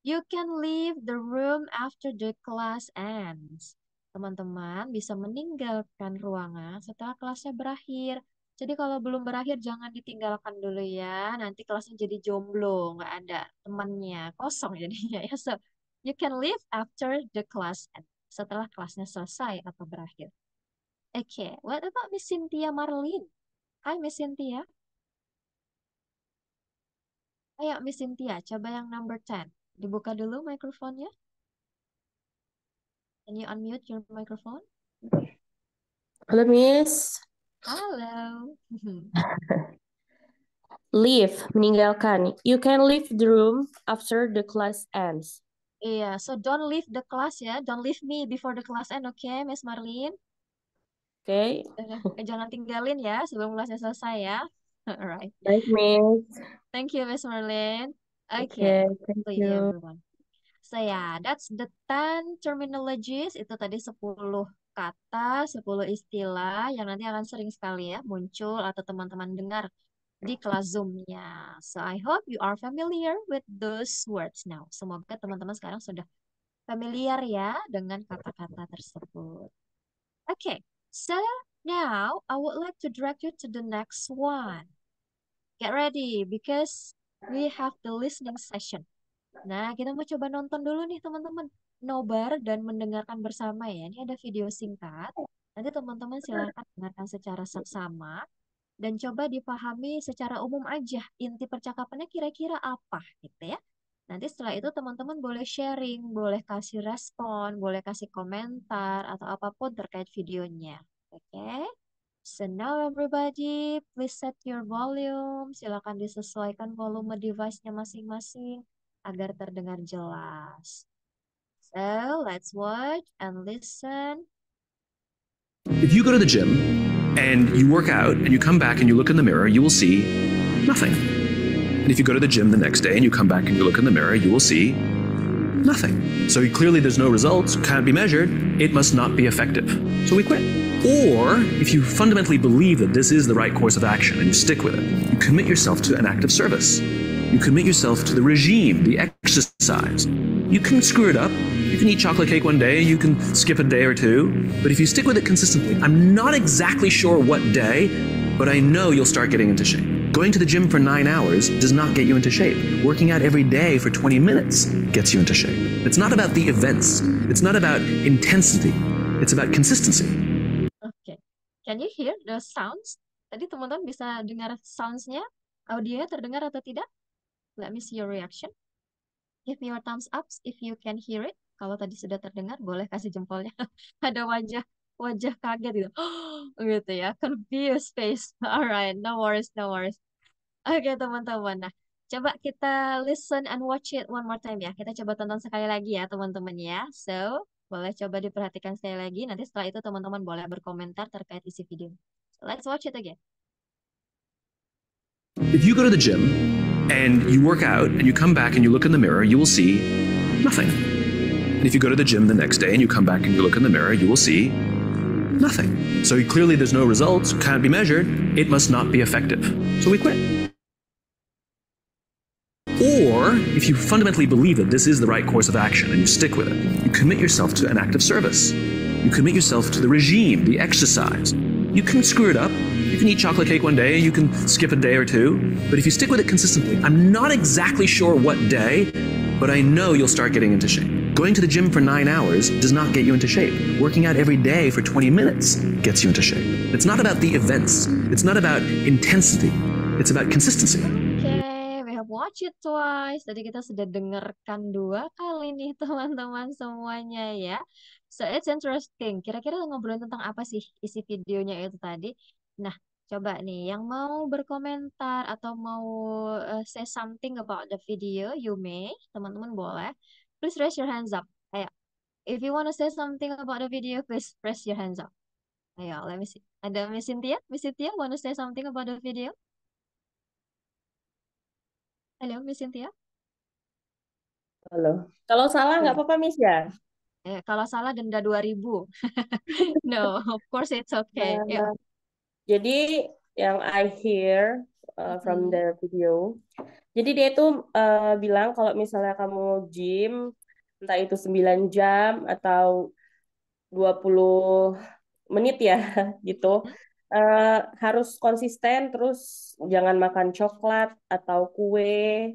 You can leave the room after the class ends. Teman-teman bisa meninggalkan ruangan setelah kelasnya berakhir. Jadi kalau belum berakhir jangan ditinggalkan dulu ya. Nanti kelasnya jadi jomblo, nggak ada temannya, kosong jadinya ya. So, you can leave after the class ends. Setelah kelasnya selesai atau berakhir. Okay, what about Miss Cynthia Marlene? Hi, Miss Cynthia. Ayo, Miss Cynthia, coba yang number 10. Dibuka dulu mikrofonnya. Can you unmute your microphone? Halo Miss, Halo. leave, meninggalkan. You can leave the room after the class ends. Iya, so don't leave the class ya. Don't leave me before the class end, okay, Miss Marlene? Oke, Jangan tinggalin ya sebelum kelasnya selesai ya. Alright. baik Miss. Thank you, Miss Marlene. Oke, Okay, thank see you. everyone. So yeah, that's the 10 terminologies. Itu tadi 10 kata, 10 istilah yang nanti akan sering sekali ya muncul atau teman-teman dengar di kelas Zoom-nya. So I hope you are familiar with those words now. Semoga teman-teman sekarang sudah familiar ya dengan kata-kata tersebut. Okay, so now I would like to direct you to the next one. Get ready because we have the listening session. Nah, kita mau coba nonton dulu nih teman-teman. Nobar dan mendengarkan bersama ya. Ini ada video singkat. Nanti teman-teman silakan dengarkan secara saksama dan coba dipahami secara umum aja. Inti percakapannya kira-kira apa gitu ya. Nanti setelah itu teman-teman boleh sharing, boleh kasih respon, boleh kasih komentar atau apapun terkait videonya. Oke? So now everybody, please set your volume. Silakan disesuaikan volume device-nya masing-masing agar terdengar jelas. So let's watch and listen. If you go to the gym and you work out and you come back and you look in the mirror, you will see nothing. And if you go to the gym the next day and you come back and you look in the mirror, you will see nothing. So clearly there's no results, can't be measured, it must not be effective. So we quit. Or if you fundamentally believe that this is the right course of action and you stick with it, you commit yourself to an act of service. You commit yourself to the regime, the exercise. You can screw it up. You can eat chocolate cake one day, you can skip a day or two, but if you stick with it consistently, I'm not exactly sure what day, but I know you'll start getting into shape. Going to the gym for 9 hours does not get you into shape. Working out every day for 20 minutes gets you into shape. It's not about the events. It's not about intensity. It's about consistency. Okay. Can you hear the sounds? Tadi teman-teman bisa dengar sounds-nya? Audionya terdengar atau tidak? Let me see your reaction. Give me your thumbs up if you can hear it. Kalau tadi sudah terdengar, boleh kasih jempolnya. Ada wajah kaget gitu. Gitu ya, confused face. Alright, no worries, no worries. Oke teman-teman, nah coba kita listen and watch it one more time ya. Kita coba tonton sekali lagi ya teman-teman ya. So, boleh coba diperhatikan sekali lagi. Nanti setelah itu teman-teman boleh berkomentar terkait isi video. So, let's watch it again. If you go to the gym and you work out and you come back and you look in the mirror, you will see nothing. And if you go to the gym the next day and you come back and you look in the mirror, you will see nothing. So clearly there's no results, can't be measured, it must not be effective. So we quit. Or if you fundamentally believe that this is the right course of action and you stick with it, you commit yourself to an act of service. You commit yourself to the regime, the exercise. You can screw it up. You can eat chocolate cake one day, you can skip a day or two, but if you stick with it consistently, I'm not exactly sure what day, but I know you'll start getting into shape. Going to the gym for 9 hours does not get you into shape. Working out every day for 20 minutes gets you into shape. It's not about the events. It's not about intensity. It's about consistency. Okay, we have watched it twice. Tadi kita sudah dengarkan 2 kali nih teman-teman semuanya ya. So it's interesting. Kira-kira ngobrolin tentang apa sih isi videonya itu tadi? Nah, coba nih yang mau berkomentar atau mau say something about the video, you may. Teman-teman boleh. Please raise your hands up. Ayo. If you want to say something about the video, please press your hands up. Ayo, let me see. Ada Miss Cynthia? Miss Cynthia, want to say something about the video? Halo, Miss Cynthia? Halo. Kalau salah nggak apa-apa Miss ya? Kalau salah denda 2.000. No, of course it's okay. Jadi yang I hear from the video, jadi dia itu bilang kalau misalnya kamu gym, entah itu 9 jam atau 20 menit ya gitu, harus konsisten, terus jangan makan coklat atau kue.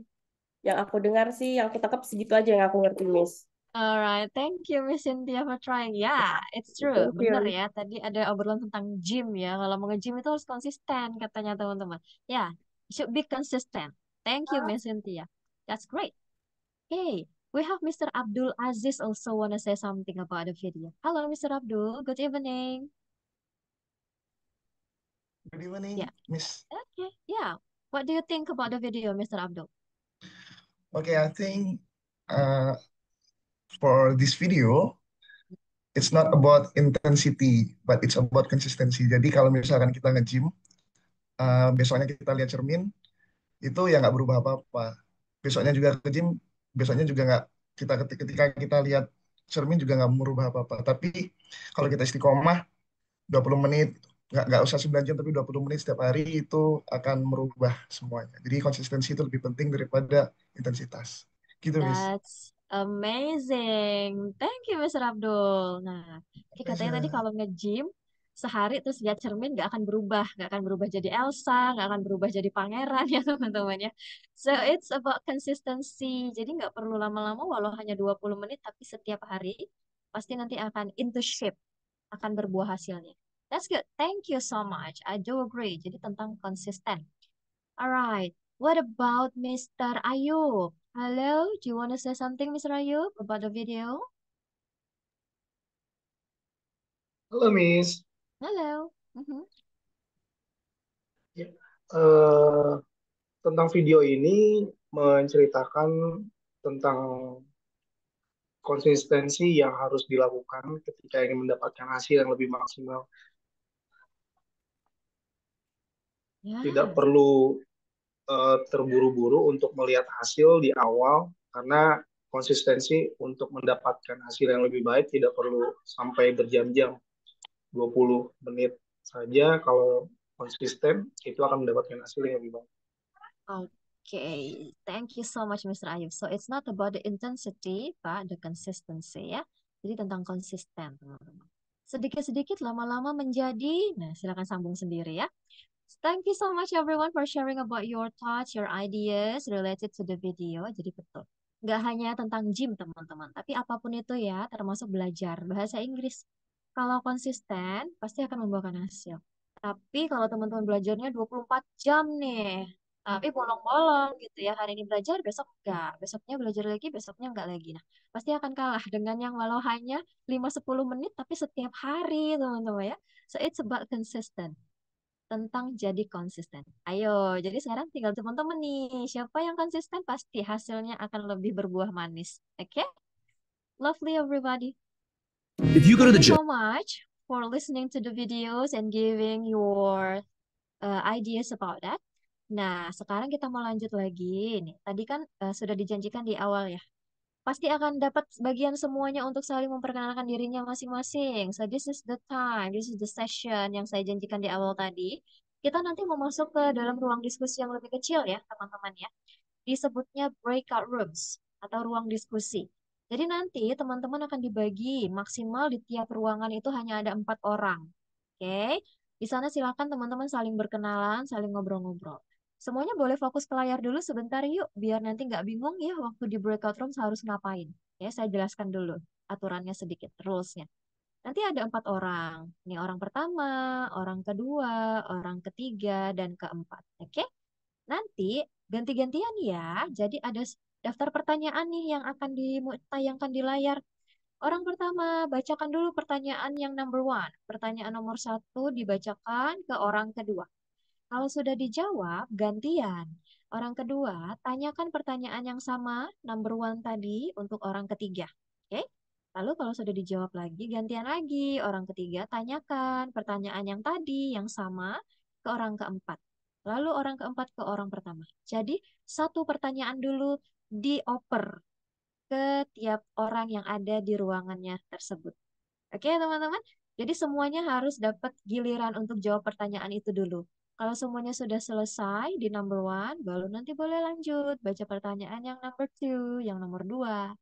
Yang aku dengar sih, yang aku tangkap segitu aja yang aku ngerti, Miss. Alright, thank you Miss Cynthia for trying. Ya, it's true. Thank Bener you. ya, tadi ada obrolan tentang gym ya. Kalau mau nge-gym itu harus konsisten katanya teman-teman. Ya, should be consistent. Thank you Miss Cynthia. That's great. Hey, we have Mr. Abdul Aziz also wanna say something about the video. Hello Mr. Abdul, good evening. Good evening, Yeah. Miss. Okay, yeah. What do you think about the video, Mr. Abdul? Okay, I think uh, for this video, it's not about intensity, but it's about consistency. Jadi kalau misalkan kita nge-gym, besoknya kita lihat cermin, itu ya nggak berubah apa-apa. Besoknya juga ke gym, besoknya juga nggak, ketika kita lihat cermin juga nggak merubah apa-apa. Tapi kalau kita istiqomah 20 menit, nggak usah 9 jam, tapi 20 menit setiap hari itu akan merubah semuanya. Jadi konsistensi itu lebih penting daripada intensitas. Gitu, Miss. That's amazing. Thank you, Mr. Abdul. Nah, katanya tadi Pleasure. kalau nge-gym sehari terus lihat cermin nggak akan berubah jadi Elsa, nggak akan berubah jadi pangeran ya teman-teman ya. So it's about consistency. Jadi nggak perlu lama-lama walau hanya 20 menit tapi setiap hari pasti nanti akan into shape, akan berbuah hasilnya. That's good. Thank you so much. I do agree. Jadi tentang konsisten. Alright. What about Mr. Ayub? Hello, do you want to say something, Mr. Ayub, about the video? Halo, Miss. Hello. Mhm. Ya, eh, tentang video ini menceritakan tentang konsistensi yang harus dilakukan ketika ingin mendapatkan hasil yang lebih maksimal. Tidak Ya, perlu terburu-buru untuk melihat hasil di awal, karena konsistensi untuk mendapatkan hasil yang lebih baik tidak perlu sampai berjam-jam, 20 menit saja kalau konsisten itu akan mendapatkan hasil yang lebih baik. okay. Thank you so much, Mr. Ayub. So it's not about the intensity, but the consistency ya. Jadi tentang konsisten, teman-teman. Sedikit-sedikit lama-lama menjadi, nah silakan sambung sendiri ya. Thank you so much everyone for sharing about your thoughts, your ideas related to the video. Jadi betul. Nggak hanya tentang gym teman-teman, tapi apapun itu ya, termasuk belajar bahasa Inggris. Kalau konsisten, pasti akan membuahkan hasil. Tapi kalau teman-teman belajarnya 24 jam nih, tapi bolong-bolong gitu ya, hari ini belajar, besok enggak. Besoknya belajar lagi, besoknya enggak lagi. Nah, pasti akan kalah dengan yang walau hanya 5-10 menit, tapi setiap hari teman-teman ya. So it's about consistent tentang jadi konsisten. Ayo, jadi sekarang tinggal teman-teman nih. Siapa yang konsisten pasti hasilnya akan lebih berbuah manis. Oke? Lovely everybody. If you go to the Thank you gym, so much for listening to the videos and giving your ideas about that. Nah, sekarang kita mau lanjut lagi nih. Tadi kan sudah dijanjikan di awal ya. Pasti akan dapat bagian semuanya untuk saling memperkenalkan dirinya masing-masing. So this is the time, this is the session yang saya janjikan di awal tadi. Kita nanti mau masuk ke dalam ruang diskusi yang lebih kecil ya, teman-teman ya. Disebutnya breakout rooms atau ruang diskusi. Jadi nanti teman-teman akan dibagi maksimal di tiap ruangan itu hanya ada 4 orang. Oke, di sana silakan teman-teman saling berkenalan, saling ngobrol-ngobrol. Semuanya boleh fokus ke layar dulu sebentar yuk, biar nanti nggak bingung ya waktu di breakout rooms harus ngapain. Ya, saya jelaskan dulu aturannya sedikit, rules-nya. Nanti ada 4 orang. Ini orang pertama, orang kedua, orang ketiga, dan keempat. Oke? Nanti ganti-gantian ya. Jadi ada daftar pertanyaan nih yang akan ditayangkan di layar. Orang pertama, bacakan dulu pertanyaan yang number one. Pertanyaan nomor 1 dibacakan ke orang kedua. Kalau sudah dijawab, gantian. Orang kedua, tanyakan pertanyaan yang sama, number one tadi, untuk orang ketiga. Oke? Lalu kalau sudah dijawab lagi, gantian lagi. Orang ketiga, tanyakan pertanyaan yang tadi, yang sama, ke orang keempat. Lalu orang keempat ke orang pertama. Jadi, satu pertanyaan dulu dioper ke tiap orang yang ada di ruangannya tersebut. Oke, teman-teman? Jadi semuanya harus dapat giliran untuk jawab pertanyaan itu dulu. Kalau semuanya sudah selesai di number one, baru nanti boleh lanjut baca pertanyaan yang number two, yang nomor dua.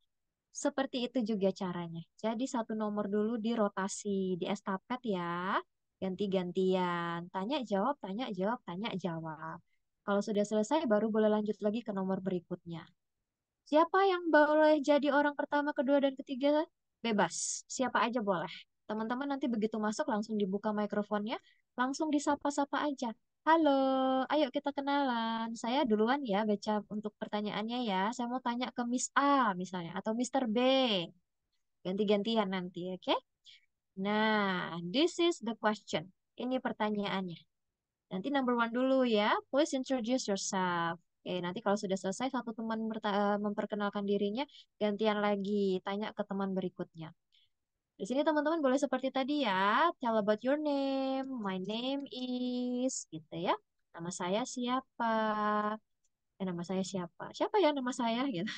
Seperti itu juga caranya. Jadi satu nomor dulu dirotasi, di estafet ya. Ganti-gantian. Tanya jawab, tanya jawab, tanya jawab. Kalau sudah selesai, baru boleh lanjut lagi ke nomor berikutnya. Siapa yang boleh jadi orang pertama, kedua, dan ketiga? Bebas. Siapa aja boleh. Teman-teman nanti begitu masuk langsung dibuka mikrofonnya, langsung disapa-sapa aja. Halo, ayo kita kenalan. Saya duluan ya baca untuk pertanyaannya ya. Saya mau tanya ke Miss A misalnya atau Mister B. Ganti-gantian nanti, oke? Nah, this is the question. Ini pertanyaannya. Nanti number one dulu ya. Please introduce yourself. Oke, nanti kalau sudah selesai satu teman memperkenalkan dirinya, gantian lagi tanya ke teman berikutnya. Di sini teman-teman boleh seperti tadi ya. Tell about your name. My name is gitu ya. Nama saya siapa? Nama saya siapa? Siapa ya nama saya gitu.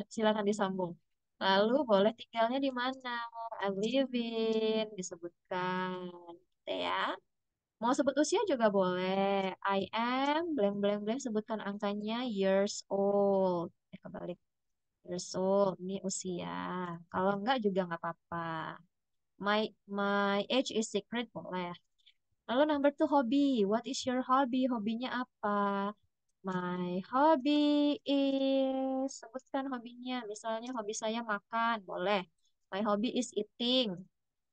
Silakan disambung. Lalu boleh tinggalnya di mana? I live in disebutkan gitu ya. Mau sebut usia juga boleh. I am blank blank blank sebutkan angkanya years old. Kebalik. Years old ini usia. Kalau enggak juga nggak apa-apa. My age is secret boleh. Lalu number two hobby. What is your hobby? Hobinya apa? My hobby is sebutkan hobinya. Misalnya hobi saya makan, boleh. My hobby is eating.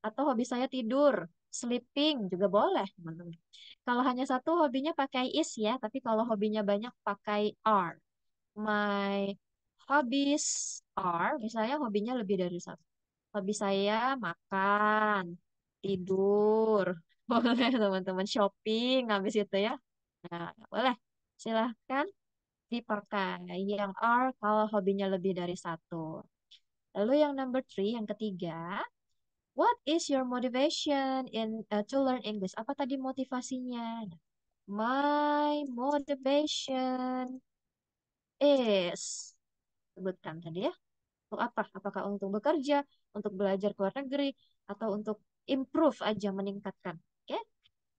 Atau hobi saya tidur, sleeping juga boleh, teman-teman. Kalau hanya satu hobinya pakai is ya, tapi kalau hobinya banyak pakai are. My hobbies are, misalnya hobinya lebih dari satu. Hobi saya makan, tidur, boleh teman-teman shopping habis itu ya. Nah, boleh. Silahkan dipakai yang are kalau hobinya lebih dari satu. Lalu yang number three, yang ketiga, what is your motivation to learn English? Apa tadi motivasinya? My motivation is, sebutkan tadi ya. Untuk apa? Apakah untuk bekerja, untuk belajar ke luar negeri, atau untuk improve aja, meningkatkan? Oke?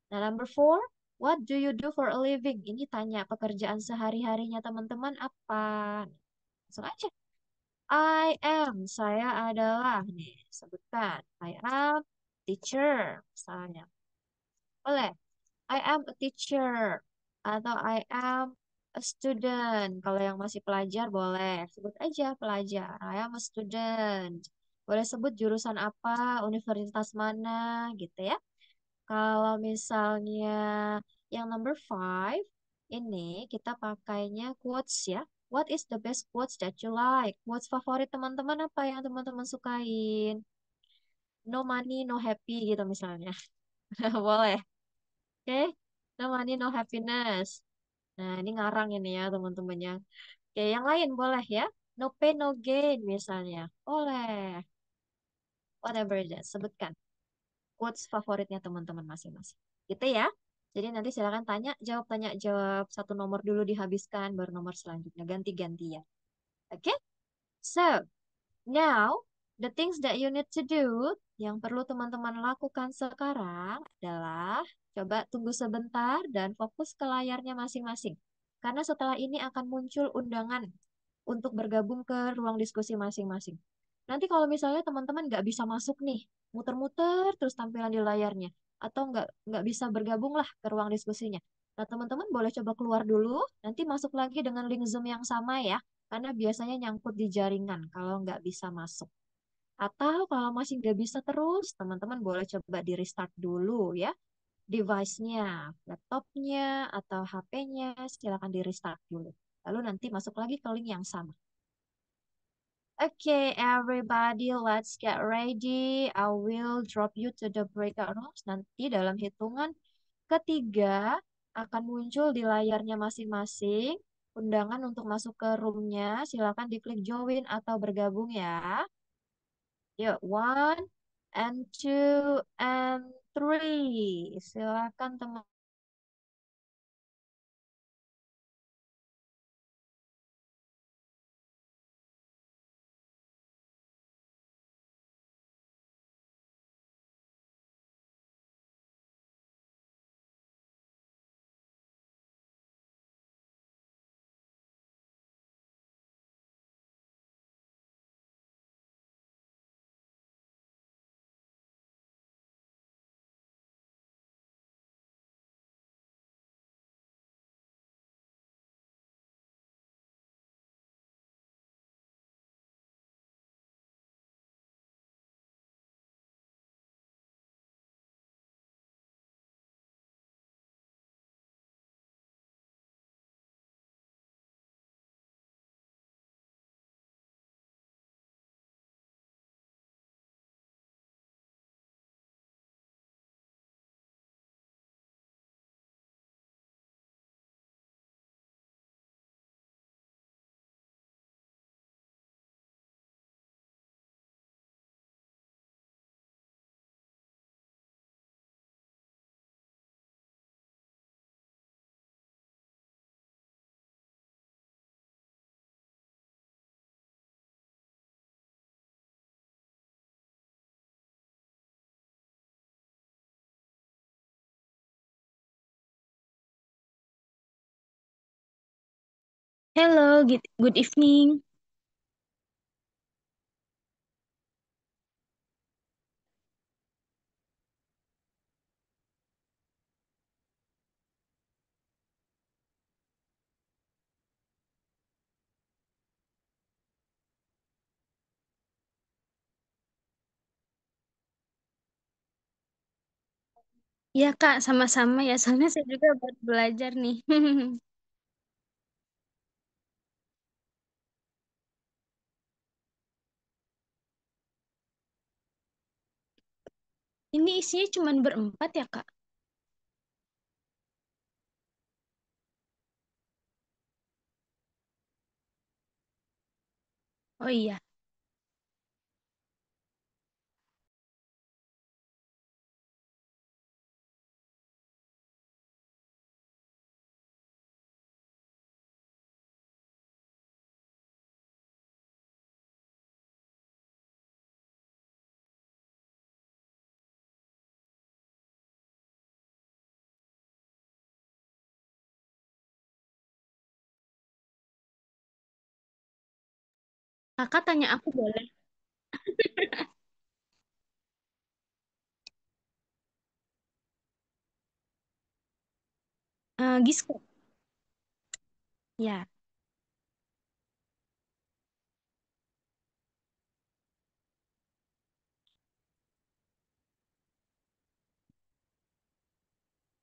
Nah, number four, what do you do for a living? Ini tanya pekerjaan sehari-harinya teman-teman apa? Langsung aja. I am, saya adalah, nih, sebutkan. I am teacher, misalnya. Boleh. I am a teacher. Atau I am a student. Kalau yang masih pelajar, boleh. Sebut aja pelajar. I am a student. Boleh sebut jurusan apa, universitas mana, gitu ya. Kalau misalnya yang number five, ini kita pakainya quotes ya. What is the best quotes that you like? Quotes favorit teman-teman apa yang teman-teman sukain? No money, no happy gitu misalnya. Boleh. Oke? No money, no happiness. Nah, ini ngarang ini ya teman-temannya. Oke, yang lain boleh ya. No pain, no gain misalnya. Boleh. Whatever it is, sebutkan quotes favoritnya teman-teman masing-masing. Gitu ya. Jadi nanti silakan tanya jawab satu nomor dulu dihabiskan, baru nomor selanjutnya ganti-ganti ya. Oke? So, now the things that you need to do yang perlu teman-teman lakukan sekarang adalah coba tunggu sebentar dan fokus ke layarnya masing-masing. Karena setelah ini akan muncul undangan untuk bergabung ke ruang diskusi masing-masing. Nanti kalau misalnya teman-teman nggak bisa masuk nih, muter-muter terus tampilan di layarnya, atau nggak bisa bergabung lah ke ruang diskusinya. Nah, teman-teman boleh coba keluar dulu, nanti masuk lagi dengan link Zoom yang sama ya, karena biasanya nyangkut di jaringan kalau nggak bisa masuk. Atau kalau masih nggak bisa terus, teman-teman boleh coba di restart dulu ya, device-nya, laptopnya atau HP-nya, silakan di restart dulu. Lalu nanti masuk lagi ke link yang sama. Okay, everybody, let's get ready. I will drop you to the breakout rooms. Nanti dalam hitungan ketiga akan muncul di layarnya masing-masing undangan untuk masuk ke roomnya. Silakan diklik join atau bergabung ya. Yuk, one, and two, and three. Silakan teman. Hello, good evening. Ya Kak, sama-sama ya. Soalnya saya juga baru belajar nih. Ini isinya cuma berempat ya Kak? Oh iya. Kakak tanya aku boleh? Giska. Ya,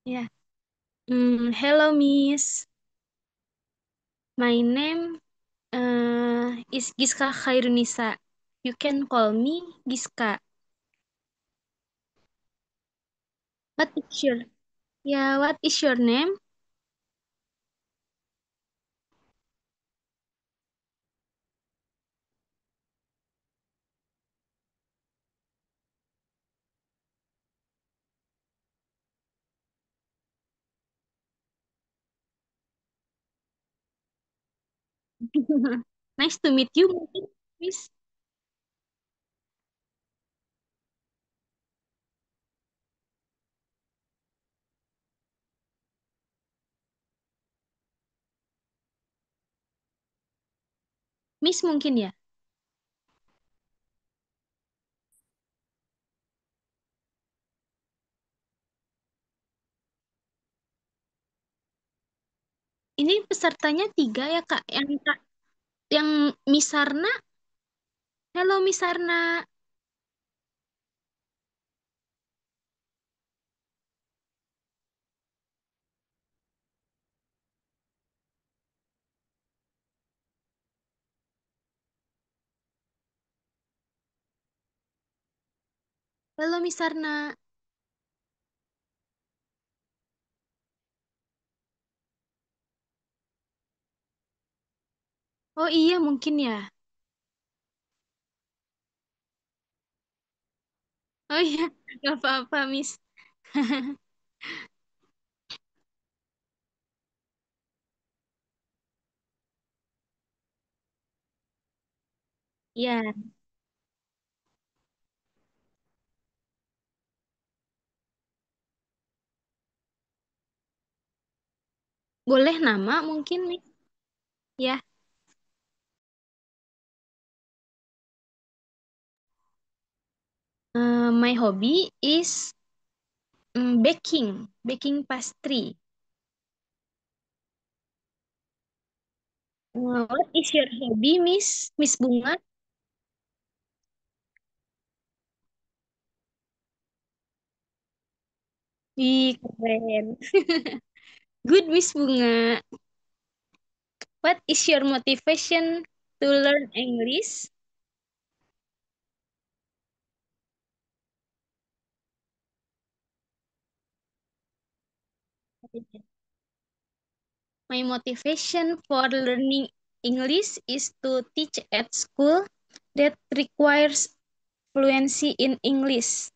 ya. Hello Miss. My name is Giska Khairunisa. You can call me Giska. What is your what is your name? Nice to meet you, mungkin, Miss. Miss mungkin ya. Ini pesertanya 3 ya Kak. Yang Miss Sarna. Halo Miss Sarna. Halo Miss Sarna. Oh iya mungkin ya. Oh iya, nggak apa-apa Miss. Ya, boleh nama mungkin Miss. Ya, my hobby is baking pastry. What is your hobby, Miss Bunga? Ih, keren. Good, Miss Bunga. What is your motivation to learn English? My motivation for learning English is to teach at school that requires fluency in English.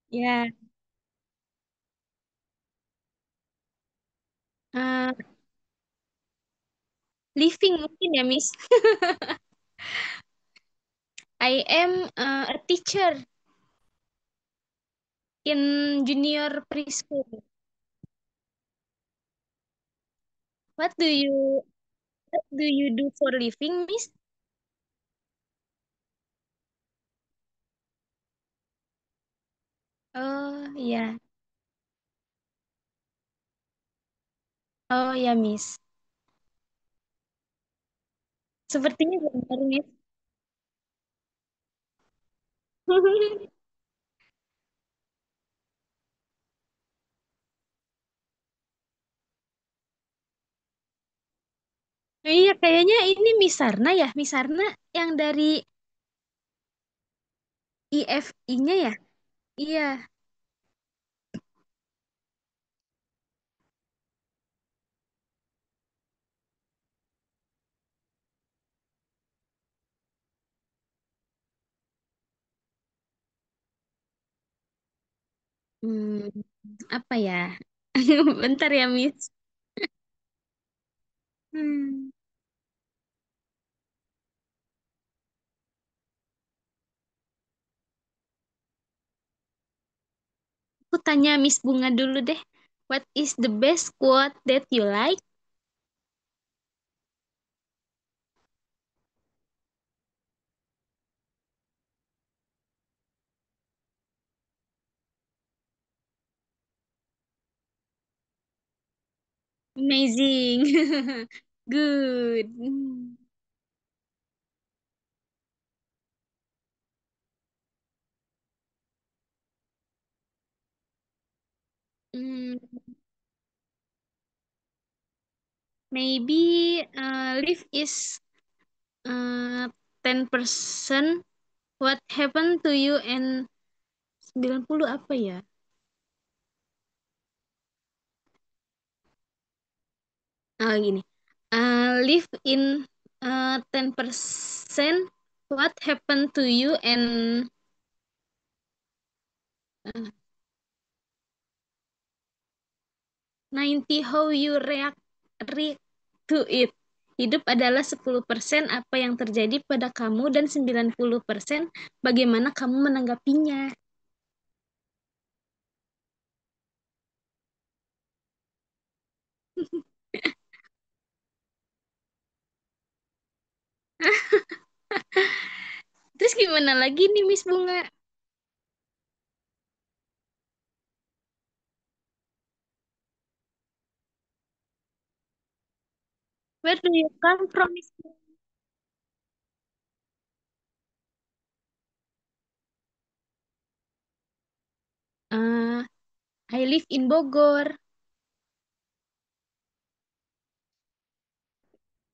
Ya, uh, living mungkin ya, Miss. I am a teacher. in junior preschool. What do you do for living, Miss? Oh, iya. Oh, ya, Miss. Sepertinya benar, Miss. Iya, kayaknya ini Miss Sarna ya. Miss Sarna yang dari IFI-nya ya? Iya. Hmm, apa ya? Bentar ya, Miss. Hmm. Aku tanya Miss Bunga dulu deh. What is the best quote that you like? Amazing. Good. Hmm, maybe life is 10%. What happened to you and 90 apa ya? Ah, gini. Live in 10%. What happened to you and uh, 90 how you react to it. Hidup adalah 10% apa yang terjadi pada kamu dan 90% bagaimana kamu menanggapinya. Terus gimana lagi nih Miss Bunga? Where do you come from, Miss Bunga? I live in Bogor.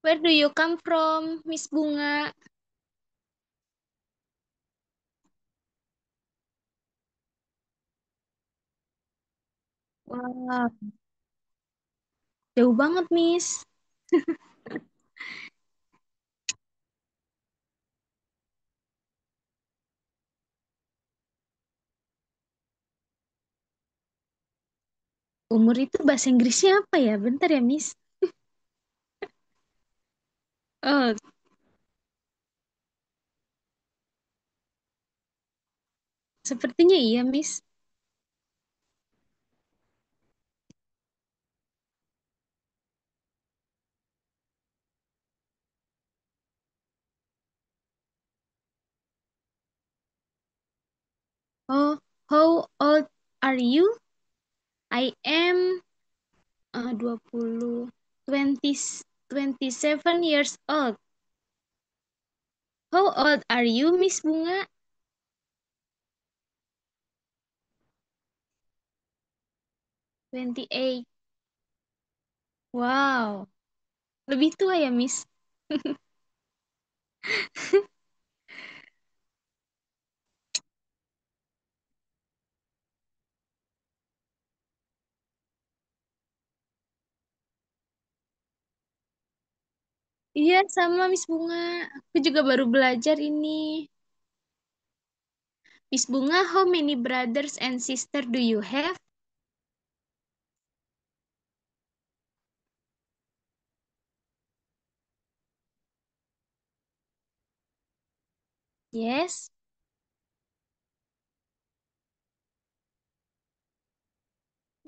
Where do you come from, Miss Bunga? Wah, jauh banget, Miss. Umur itu bahasa Inggrisnya apa ya? Bentar ya, Miss. Oh, sepertinya iya, Miss. Oh, how old are you? I am 20, 20, 27 years old. How old are you, Miss Bunga? 28. Wow, lebih tua ya, Miss? Iya, sama Miss Bunga. Aku juga baru belajar ini. Miss Bunga, how many brothers and sister do you have? Yes.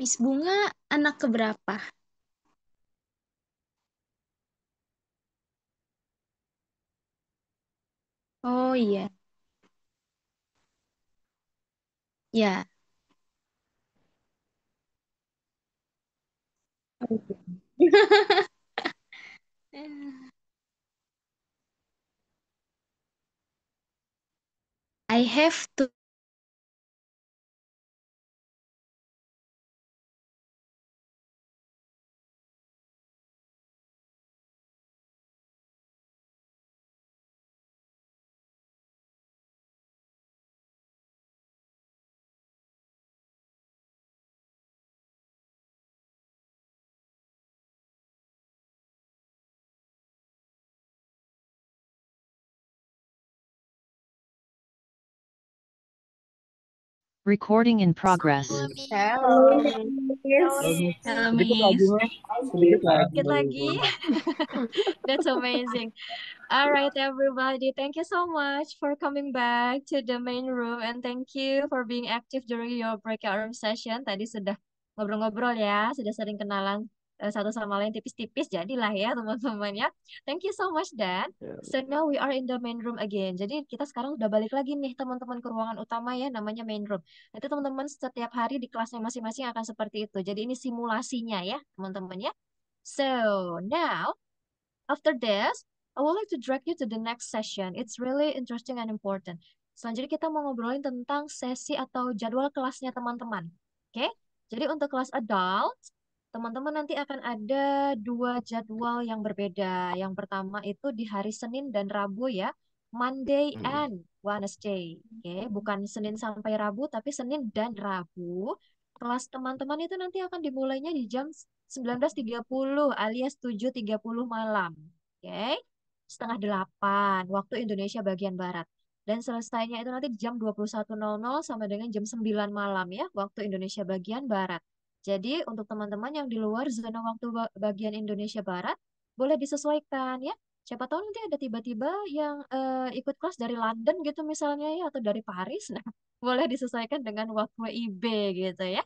Miss Bunga anak keberapa? Oh iya, ya. I have to. Recording in progress. Hello, Yes. Miss. Halo, Sedikit lagi, Miss. Miss. Sedikit lagi. Sedikit lagi. That's amazing. All right, everybody. Thank you so much for coming back to the main room and thank you for being active during your breakout room session. Tadi sudah ngobrol-ngobrol ya, sudah sering kenalan satu sama lain tipis-tipis. Jadilah ya teman-teman ya. Thank you so much, Dan. So now we are in the main room again. Jadi kita sekarang udah balik lagi nih teman-teman ke ruangan utama ya, namanya main room. Nanti teman-teman setiap hari di kelasnya masing-masing akan seperti itu. Jadi ini simulasinya ya, teman-teman ya. So now after this, I would like to drag you to the next session. It's really interesting and important. Selanjutnya kita mau ngobrolin tentang sesi atau jadwal kelasnya teman-teman. Oke? Jadi untuk kelas adult, teman-teman nanti akan ada dua jadwal yang berbeda. Yang pertama itu di hari Senin dan Rabu ya. Monday and Wednesday. Oke, bukan Senin sampai Rabu, tapi Senin dan Rabu. Kelas teman-teman itu nanti akan dimulainya di jam 19.30 alias 7.30 malam. Oke, setengah 8 waktu Indonesia bagian Barat. Dan selesainya itu nanti di jam 21.00 sama dengan jam 9 malam ya, waktu Indonesia bagian Barat. Jadi untuk teman-teman yang di luar zona waktu bagian Indonesia Barat, boleh disesuaikan ya. Siapa tahu nanti ada tiba-tiba yang ikut kelas dari London gitu misalnya ya, atau dari Paris. Nah, boleh disesuaikan dengan waktu WIB gitu ya.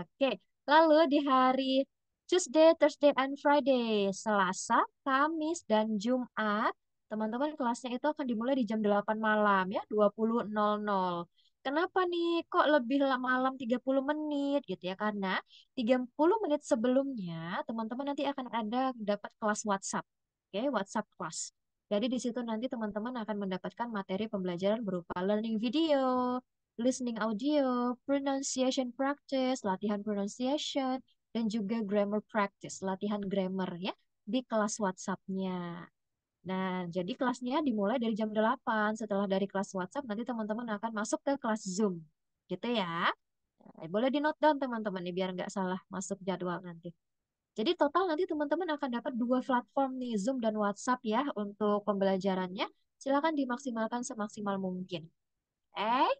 Oke, lalu di hari Tuesday, Thursday, and Friday, Selasa, Kamis, dan Jumat, teman-teman kelasnya itu akan dimulai di jam 8 malam ya, 20.00. Kenapa nih kok lebih malam 30 menit gitu ya? Karena 30 menit sebelumnya teman-teman nanti akan ada dapat kelas WhatsApp. Oke, WhatsApp kelas. Jadi di situ nanti teman-teman akan mendapatkan materi pembelajaran berupa learning video, listening audio, pronunciation practice, latihan pronunciation, dan juga grammar practice, latihan grammar ya, di kelas WhatsApp-nya. Nah, jadi kelasnya dimulai dari jam 8. Setelah dari kelas WhatsApp, nanti teman-teman akan masuk ke kelas Zoom. Gitu ya. Nah, boleh di-note down teman-teman nih, biar nggak salah masuk jadwal nanti. Jadi total nanti teman-teman akan dapat dua platform nih, Zoom dan WhatsApp ya, untuk pembelajarannya. Silakan dimaksimalkan semaksimal mungkin. Eh,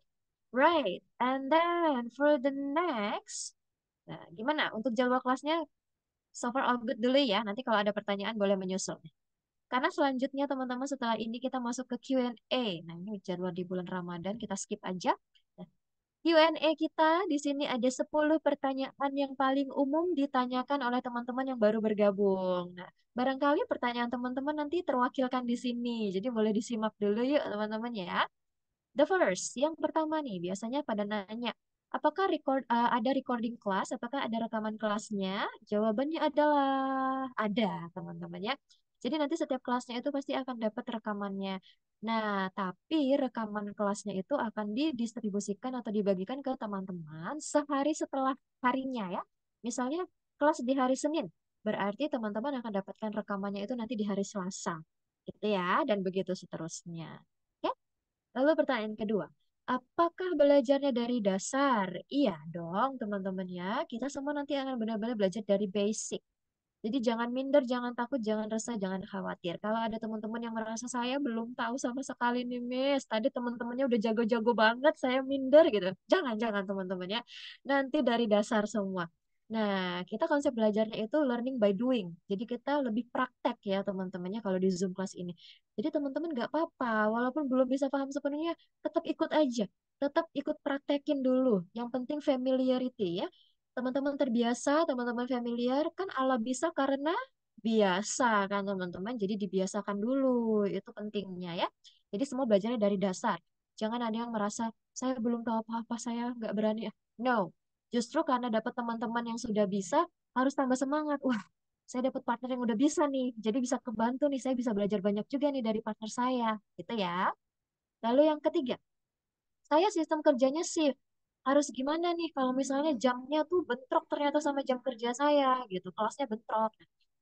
right. And then for the next, nah, gimana? Untuk jadwal kelasnya, so far all good dulu ya. Nanti kalau ada pertanyaan boleh menyusul. Karena selanjutnya teman-teman setelah ini kita masuk ke Q&A. Nah, ini jadwal di bulan Ramadan, kita skip aja. Nah, Q&A kita di sini ada 10 pertanyaan yang paling umum ditanyakan oleh teman-teman yang baru bergabung. Nah, barangkali pertanyaan teman-teman nanti terwakilkan di sini. Jadi boleh disimak dulu yuk teman-teman ya. The first, yang pertama nih, biasanya pada nanya, apakah ada recording kelas? Apakah ada rekaman kelasnya? Jawabannya adalah ada, teman-teman ya. Jadi nanti setiap kelasnya itu pasti akan dapat rekamannya. Nah, tapi rekaman kelasnya itu akan didistribusikan atau dibagikan ke teman-teman sehari setelah harinya ya. Misalnya kelas di hari Senin, berarti teman-teman akan dapatkan rekamannya itu nanti di hari Selasa. Gitu ya, dan begitu seterusnya. Oke? Lalu pertanyaan kedua, apakah belajarnya dari dasar? Iya dong, teman-teman ya. Kita semua nanti akan benar-benar belajar dari basic. Jadi jangan minder, jangan takut, jangan resah, jangan khawatir. Kalau ada teman-teman yang merasa saya belum tahu sama sekali nih, Miss. Tadi teman-temannya udah jago-jago banget, saya minder gitu. Jangan teman-teman ya. Nanti dari dasar semua. Nah, kita konsep belajarnya itu learning by doing. Jadi kita lebih praktek ya teman-temannya kalau di Zoom kelas ini. Jadi teman-teman nggak apa-apa, walaupun belum bisa paham sepenuhnya, tetap ikut aja. Tetap ikut praktekin dulu. Yang penting familiarity ya. teman-teman terbiasa, teman-teman familiar, kan Allah bisa karena biasa kan teman-teman. Jadi dibiasakan dulu, itu pentingnya ya. Jadi semua belajarnya dari dasar. Jangan ada yang merasa, saya belum tahu apa-apa, saya nggak berani. No, justru karena dapat teman-teman yang sudah bisa, harus tambah semangat. Wah, saya dapat partner yang udah bisa nih, jadi bisa kebantu nih, saya bisa belajar banyak juga nih dari partner saya, gitu ya. Lalu yang ketiga, saya sistem kerjanya shift. Harus gimana nih kalau misalnya jamnya tuh bentrok ternyata sama jam kerja saya gitu. Kelasnya bentrok.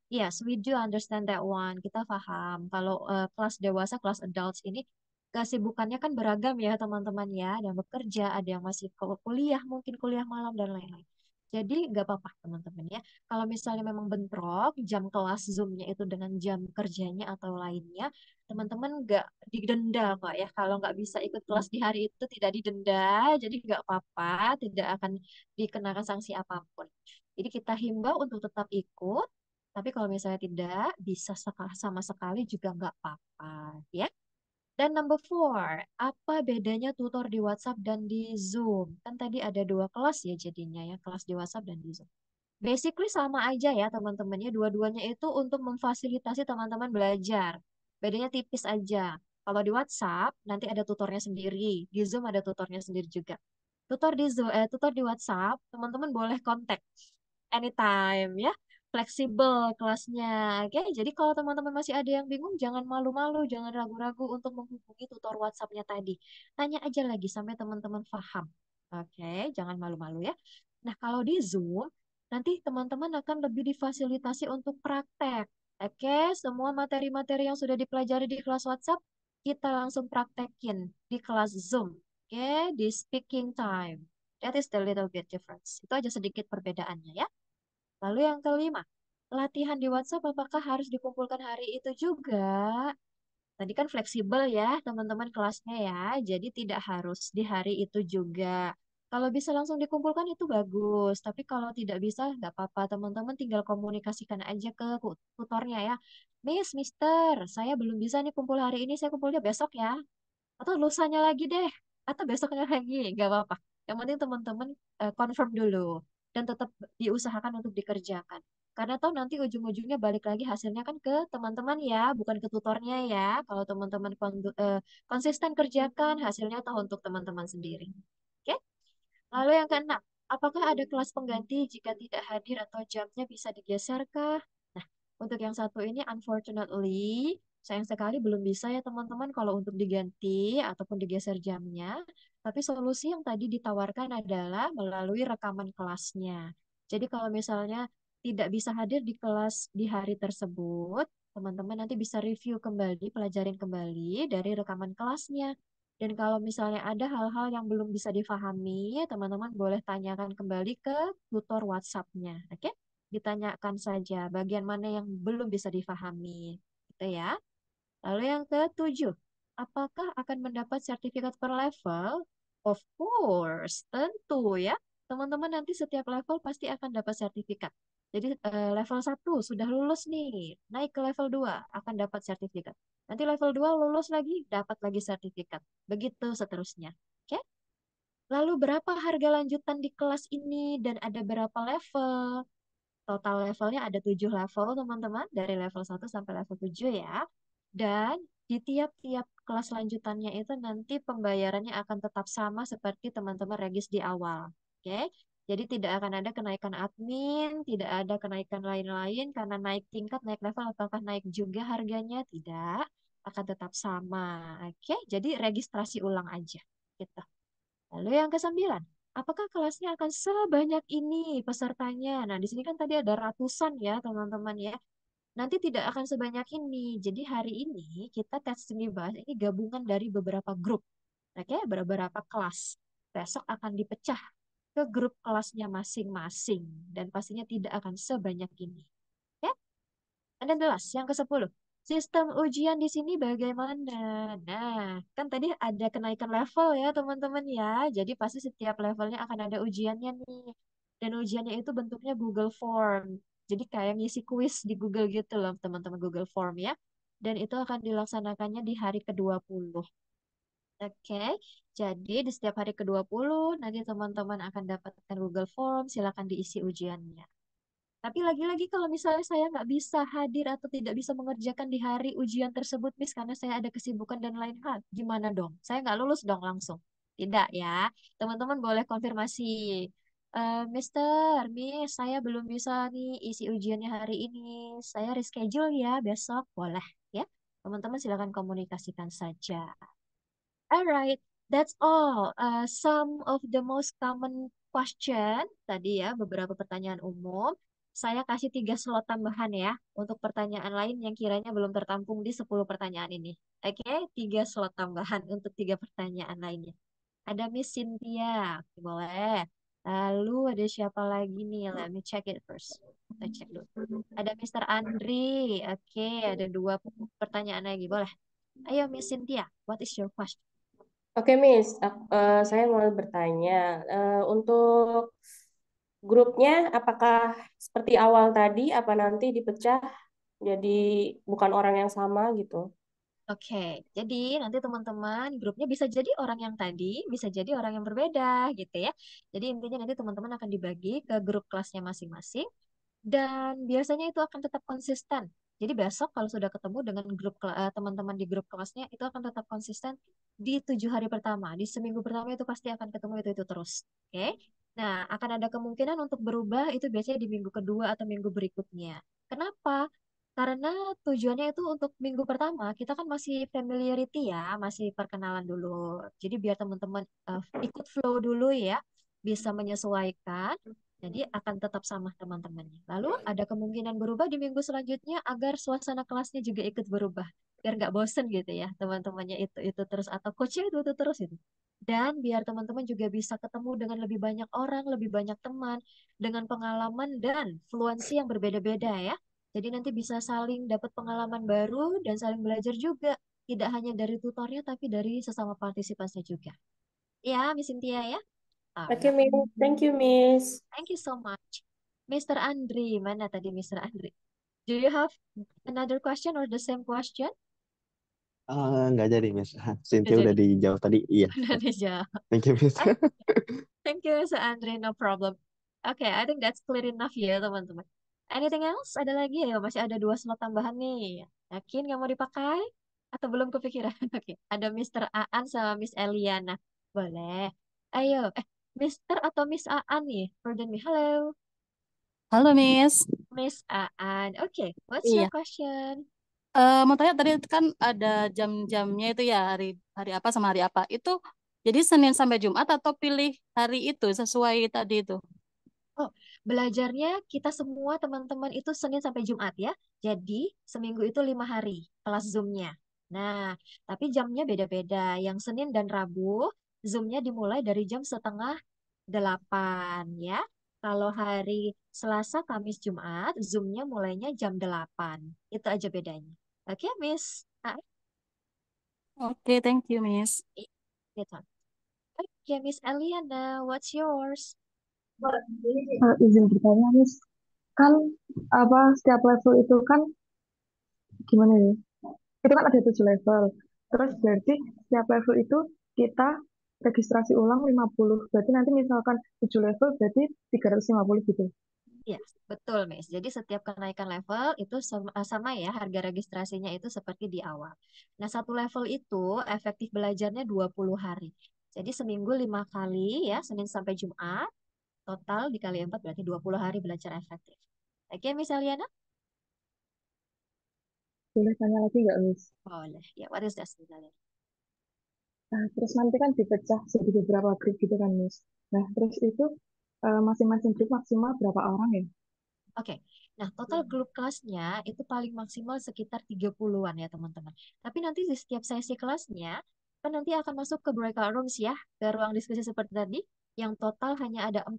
Yes, we do understand that one. Kita paham. Kalau kelas dewasa, kelas adults ini kesibukannya kan beragam ya teman-teman ya. Ada yang bekerja, ada yang masih kuliah, mungkin kuliah malam dan lain-lain. Jadi nggak apa-apa teman-teman ya. Kalau misalnya memang bentrok jam kelas Zoom-nya itu dengan jam kerjanya atau lainnya, teman-teman nggak didenda kok ya. Kalau nggak bisa ikut kelas di hari itu tidak didenda, jadi nggak apa-apa, tidak akan dikenakan sanksi apapun. Jadi kita himbau untuk tetap ikut, tapi kalau misalnya tidak bisa sama sekali juga nggak apa-apa ya. Dan number four, apa bedanya tutor di WhatsApp dan di Zoom? Kan tadi ada dua kelas ya jadinya ya, kelas di WhatsApp dan di Zoom. Basically sama aja ya teman-temannya, dua-duanya itu untuk memfasilitasi teman-teman belajar. Bedanya tipis aja. Kalau di WhatsApp nanti ada tutornya sendiri, di Zoom ada tutornya sendiri juga. Tutor di WhatsApp, teman-teman boleh kontak anytime ya, fleksibel kelasnya. Oke, jadi kalau teman-teman masih ada yang bingung, jangan malu-malu, jangan ragu-ragu untuk menghubungi tutor WhatsApp-nya tadi. Tanya aja lagi sampai teman-teman paham. Oke, jangan malu-malu ya. Nah, kalau di Zoom, nanti teman-teman akan lebih difasilitasi untuk praktek. Oke, semua materi-materi yang sudah dipelajari di kelas WhatsApp, kita langsung praktekin di kelas Zoom. Oke, di speaking time. That is the little bit difference. Itu aja sedikit perbedaannya ya. Lalu yang kelima, latihan di WhatsApp apakah harus dikumpulkan hari itu juga? Tadi kan fleksibel ya teman-teman kelasnya ya, jadi tidak harus di hari itu juga. Kalau bisa langsung dikumpulkan itu bagus, tapi kalau tidak bisa nggak apa-apa teman-teman tinggal komunikasikan aja ke tutornya ya. Miss, Mister, saya belum bisa nih kumpul hari ini, saya kumpulnya besok ya. Atau lusanya lagi deh, atau besoknya lagi, nggak apa-apa. Yang penting teman-teman confirm dulu dan tetap diusahakan untuk dikerjakan. Karena tahu nanti ujung-ujungnya balik lagi hasilnya kan ke teman-teman ya, bukan ke tutornya ya. Kalau teman-teman konsisten kerjakan, hasilnya tahu untuk teman-teman sendiri. Oke? Lalu yang keenam, apakah ada kelas pengganti jika tidak hadir atau jamnya bisa digeserkah? Nah, untuk yang satu ini unfortunately, sayang sekali belum bisa ya teman-teman kalau untuk diganti ataupun digeser jamnya. Tapi solusi yang tadi ditawarkan adalah melalui rekaman kelasnya. Jadi kalau misalnya tidak bisa hadir di kelas di hari tersebut, teman-teman nanti bisa review kembali, pelajarin kembali dari rekaman kelasnya. Dan kalau misalnya ada hal-hal yang belum bisa difahami, teman-teman boleh tanyakan kembali ke tutor WhatsApp-nya. Oke? Ditanyakan saja bagian mana yang belum bisa difahami. Gitu ya. Lalu yang ketujuh, apakah akan mendapat sertifikat per level? Of course, tentu ya. Teman-teman nanti setiap level pasti akan dapat sertifikat. Jadi level 1 sudah lulus nih, naik ke level 2 akan dapat sertifikat. Nanti level 2 lulus lagi, dapat lagi sertifikat. Begitu seterusnya. Oke? Lalu berapa harga lanjutan di kelas ini dan ada berapa level? Total levelnya ada 7 level, teman-teman. Dari level 1 sampai level 7 ya. Dan di tiap-tiap kelas lanjutannya itu nanti pembayarannya akan tetap sama seperti teman-teman regis di awal. Oke? Jadi tidak akan ada kenaikan admin, tidak ada kenaikan lain-lain karena naik tingkat, naik level, apakah naik juga harganya? Tidak, akan tetap sama. Oke? Jadi registrasi ulang aja. Gitu. Lalu yang kesembilan, apakah kelasnya akan sebanyak ini pesertanya? Nah, di sini kan tadi ada ratusan ya, teman-teman ya. Nanti tidak akan sebanyak ini. Jadi hari ini kita testing dibahas ini gabungan dari beberapa grup. Oke, beberapa kelas. Besok akan dipecah ke grup kelasnya masing-masing dan pastinya tidak akan sebanyak ini. Oke? Anda jelas yang ke-10. Sistem ujian di sini bagaimana? Nah, kan tadi ada kenaikan level ya teman-teman ya. Jadi pasti setiap levelnya akan ada ujiannya nih. Dan ujiannya itu bentuknya Google Form. Jadi kayak ngisi kuis di Google gitu loh teman-teman Google Form ya. Dan itu akan dilaksanakannya di hari ke-20. Oke, jadi di setiap hari ke-20 nanti teman-teman akan dapatkan Google Form, silakan diisi ujiannya. Tapi lagi-lagi kalau misalnya saya nggak bisa hadir atau tidak bisa mengerjakan di hari ujian tersebut, Miss, karena saya ada kesibukan dan lain hal, gimana dong? Saya nggak lulus dong langsung. Tidak ya, teman-teman boleh konfirmasi. Mister, Miss, saya belum bisa nih isi ujiannya hari ini. Saya reschedule ya besok, boleh ya. Teman-teman silakan komunikasikan saja. Alright, that's all. Some of the most common question tadi ya, beberapa pertanyaan umum. Saya kasih 3 slot tambahan ya untuk pertanyaan lain yang kiranya belum tertampung di 10 pertanyaan ini. Oke, 3 slot tambahan untuk 3 pertanyaan lainnya. Ada Miss Cynthia, oke, boleh. Lalu ada siapa lagi nih? Let me check it first. Kita cek dulu. Ada Mr. Andri, oke, ada 2 pertanyaan lagi, boleh. Ayo Miss Cynthia, what is your question? Oke, Miss, saya mau bertanya, untuk grupnya apakah seperti awal tadi, apa nanti dipecah jadi bukan orang yang sama gitu? Oke, jadi nanti teman-teman grupnya bisa jadi orang yang tadi, bisa jadi orang yang berbeda gitu ya. Jadi intinya nanti teman-teman akan dibagi ke grup kelasnya masing-masing dan biasanya itu akan tetap konsisten. Jadi besok kalau sudah ketemu dengan teman-teman di grup kelasnya itu akan tetap konsisten di 7 hari pertama. Di seminggu pertama itu pasti akan ketemu itu terus. Oke. Nah, akan ada kemungkinan untuk berubah itu biasanya di minggu kedua atau minggu berikutnya. Kenapa? Karena tujuannya itu untuk minggu pertama kita kan masih familiarity ya, masih perkenalan dulu. Jadi biar teman-teman ikut flow dulu ya, bisa menyesuaikan. Jadi akan tetap sama teman-temannya. Lalu ada kemungkinan berubah di minggu selanjutnya agar suasana kelasnya juga ikut berubah. Biar nggak bosen gitu ya, teman-temannya itu terus atau coachnya itu terus itu. Dan biar teman-teman juga bisa ketemu dengan lebih banyak orang, lebih banyak teman, dengan pengalaman dan fluensi yang berbeda-beda ya. Jadi nanti bisa saling dapat pengalaman baru dan saling belajar juga. Tidak hanya dari tutornya, tapi dari sesama partisipannya juga. Ya, Miss Cynthia ya. Oke, Alright. Miss. Thank you, Miss. Thank you so much. Mr. Andri, mana tadi Mr. Andri? Do you have another question or the same question? Nggak jadi, Miss. Nggak Cynthia jadi. udah dijawab tadi. Iya. Udah dijawab. Thank you, Miss. Thank you, Mr. Andri. No problem. Okay, I think that's clear enough ya, teman-teman. Anything else? Ada lagi ya? Masih ada 2 slot tambahan nih. Yakin nggak mau dipakai? Atau belum kepikiran? Oke, ada Mr. Aan sama Miss Eliana. Boleh. Ayo, Mr. atau Miss Aan nih? Pardon me. Halo, Halo Miss, Miss Aan. Oke, what's iya. your question? Mau tanya tadi kan ada jam-jamnya itu ya hari hari apa sama hari apa itu. Jadi Senin sampai Jumat atau pilih hari itu sesuai tadi itu? Oh, belajarnya kita semua teman-teman itu Senin sampai Jumat ya. Jadi seminggu itu 5 hari kelas Zoom-nya. Nah, tapi jamnya beda-beda. Yang Senin dan Rabu, Zoom-nya dimulai dari jam 7:30 ya. Kalau hari Selasa, Kamis, Jumat, Zoom-nya mulainya jam 8. Itu aja bedanya. Oke, Miss. Oke, thank you Miss. Gitu. Oke, Miss Eliana, what's yours? Izin bertanya, Miss. Kan apa setiap level itu kan gimana ya? Itu kan ada 7 level. Terus berarti setiap level itu kita registrasi ulang 50. Berarti nanti misalkan 7 level berarti 350 gitu. Ya, betul, Miss. Jadi setiap kenaikan level itu sama ya, harga registrasinya itu seperti di awal. Nah, satu level itu efektif belajarnya 20 hari. Jadi seminggu 5 kali ya, Senin sampai Jumat. Total dikali 4 berarti 20 hari belajar efektif. Oke, Miss Eliana? Boleh tanya lagi nggak, Miss? Boleh. Ya, what is that, Miss Eliana? Nah, terus nanti kan dipecah jadi beberapa grup gitu kan, Miss. Nah, terus itu masing-masing grup maksimal berapa orang ya? Oke, nah total grup kelasnya itu paling maksimal sekitar 30-an ya teman-teman. Tapi nanti di setiap sesi kelasnya, kan nanti akan masuk ke breakout rooms ya, ke ruang diskusi seperti tadi, yang total hanya ada 4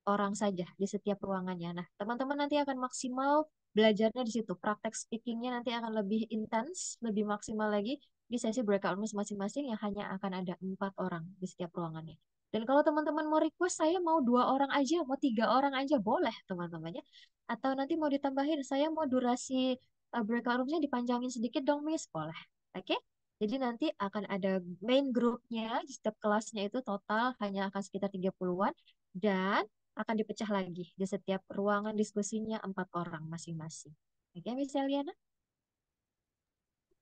orang saja di setiap ruangannya. Nah, teman-teman nanti akan maksimal belajarnya di situ. Praktek speakingnya nanti akan lebih intens, lebih maksimal lagi di sesi breakout rooms masing-masing yang hanya akan ada 4 orang di setiap ruangannya. Dan kalau teman-teman mau request, saya mau 2 orang aja, mau 3 orang aja, boleh teman-teman ya. Atau nanti mau ditambahin, saya mau durasi breakout roomnya dipanjangin sedikit dong, Miss. Boleh. Oke? Jadi nanti akan ada main grupnya, di setiap kelasnya itu total hanya akan sekitar 30-an, dan akan dipecah lagi di setiap ruangan diskusinya 4 orang masing-masing. Oke, Miss Eliana?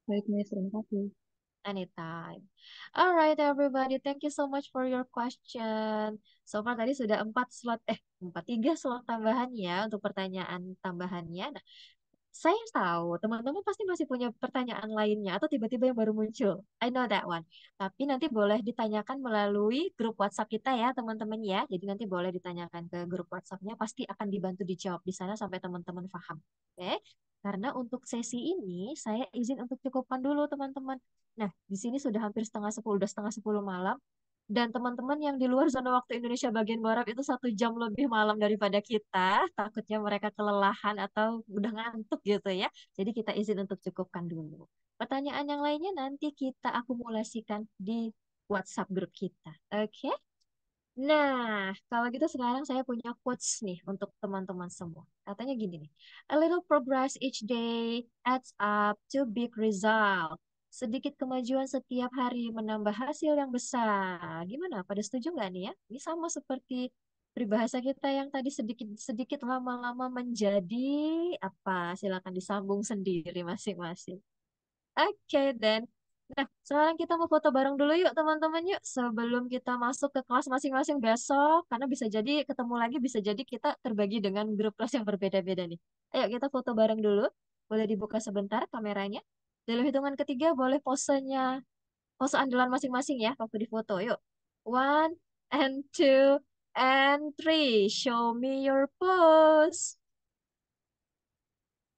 Baik, Miss. Terima kasih. Anytime. Alright, everybody. Thank you so much for your question. So far tadi sudah 3 slot tambahan ya untuk pertanyaan tambahannya. Nah, saya tahu teman-teman pasti masih punya pertanyaan lainnya atau tiba-tiba yang baru muncul. I know that one. Tapi nanti boleh ditanyakan melalui grup WhatsApp kita ya, teman-teman ya. Jadi nanti boleh ditanyakan ke grup WhatsApp-nya, pasti akan dibantu dijawab di sana sampai teman-teman paham. Oke? Karena untuk sesi ini saya izin untuk cukupkan dulu, teman-teman. Nah, di sini sudah hampir udah setengah 10 malam. Dan teman-teman yang di luar zona waktu Indonesia bagian Barat itu 1 jam lebih malam daripada kita. Takutnya mereka kelelahan atau udah ngantuk gitu ya. Jadi kita izin untuk cukupkan dulu. Pertanyaan yang lainnya nanti kita akumulasikan di WhatsApp grup kita. Oke? Nah, kalau gitu sekarang saya punya quotes nih untuk teman-teman semua. Katanya gini nih. A little progress each day adds up to big result. Sedikit kemajuan setiap hari menambah hasil yang besar. Gimana? Pada setuju nggak nih ya? Ini sama seperti peribahasa kita yang tadi sedikit-sedikit lama-lama menjadi apa? Silakan disambung sendiri masing-masing. Oke, dan nah, sekarang kita mau foto bareng dulu yuk teman-teman yuk sebelum kita masuk ke kelas masing-masing besok karena bisa jadi ketemu lagi bisa jadi kita terbagi dengan grup kelas yang berbeda-beda nih. Ayo kita foto bareng dulu. Boleh dibuka sebentar kameranya. Dalam hitungan ketiga boleh pose andalan masing-masing ya waktu difoto. Yuk. 1 and 2 and 3. Show me your pose.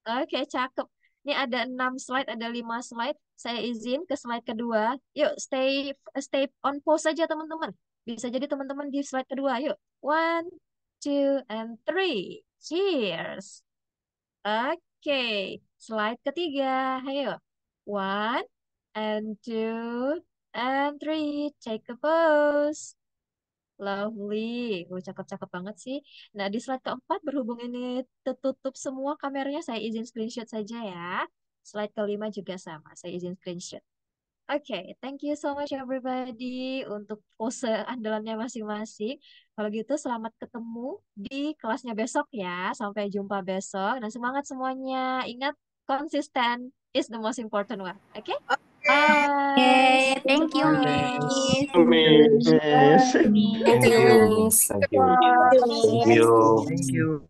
Oke, cakep. Ini ada 6 slide, ada 5 slide. Saya izin ke slide kedua. Yuk, stay on pose saja teman-teman. Bisa jadi teman-teman di slide kedua. Yuk, 1, 2, and 3. Cheers. Oke, slide ketiga. Ayo, 1, and 2, and 3. Take a pose. Lovely. Cakep-cakep banget sih. Nah, di slide keempat, berhubung ini tertutup semua kameranya, saya izin screenshot saja ya. Slide kelima juga sama, saya izin screenshot. Oke, thank you so much everybody untuk pose andalannya masing-masing. Kalau gitu, selamat ketemu di kelasnya besok ya. Sampai jumpa besok. Dan semangat semuanya. Ingat, konsisten is the most important one. Oke? Bye. Thank you, Miss. Miss. Thank you, Thank you. Miss. Thank you. Thank you, Thank Miss. you. Thank you.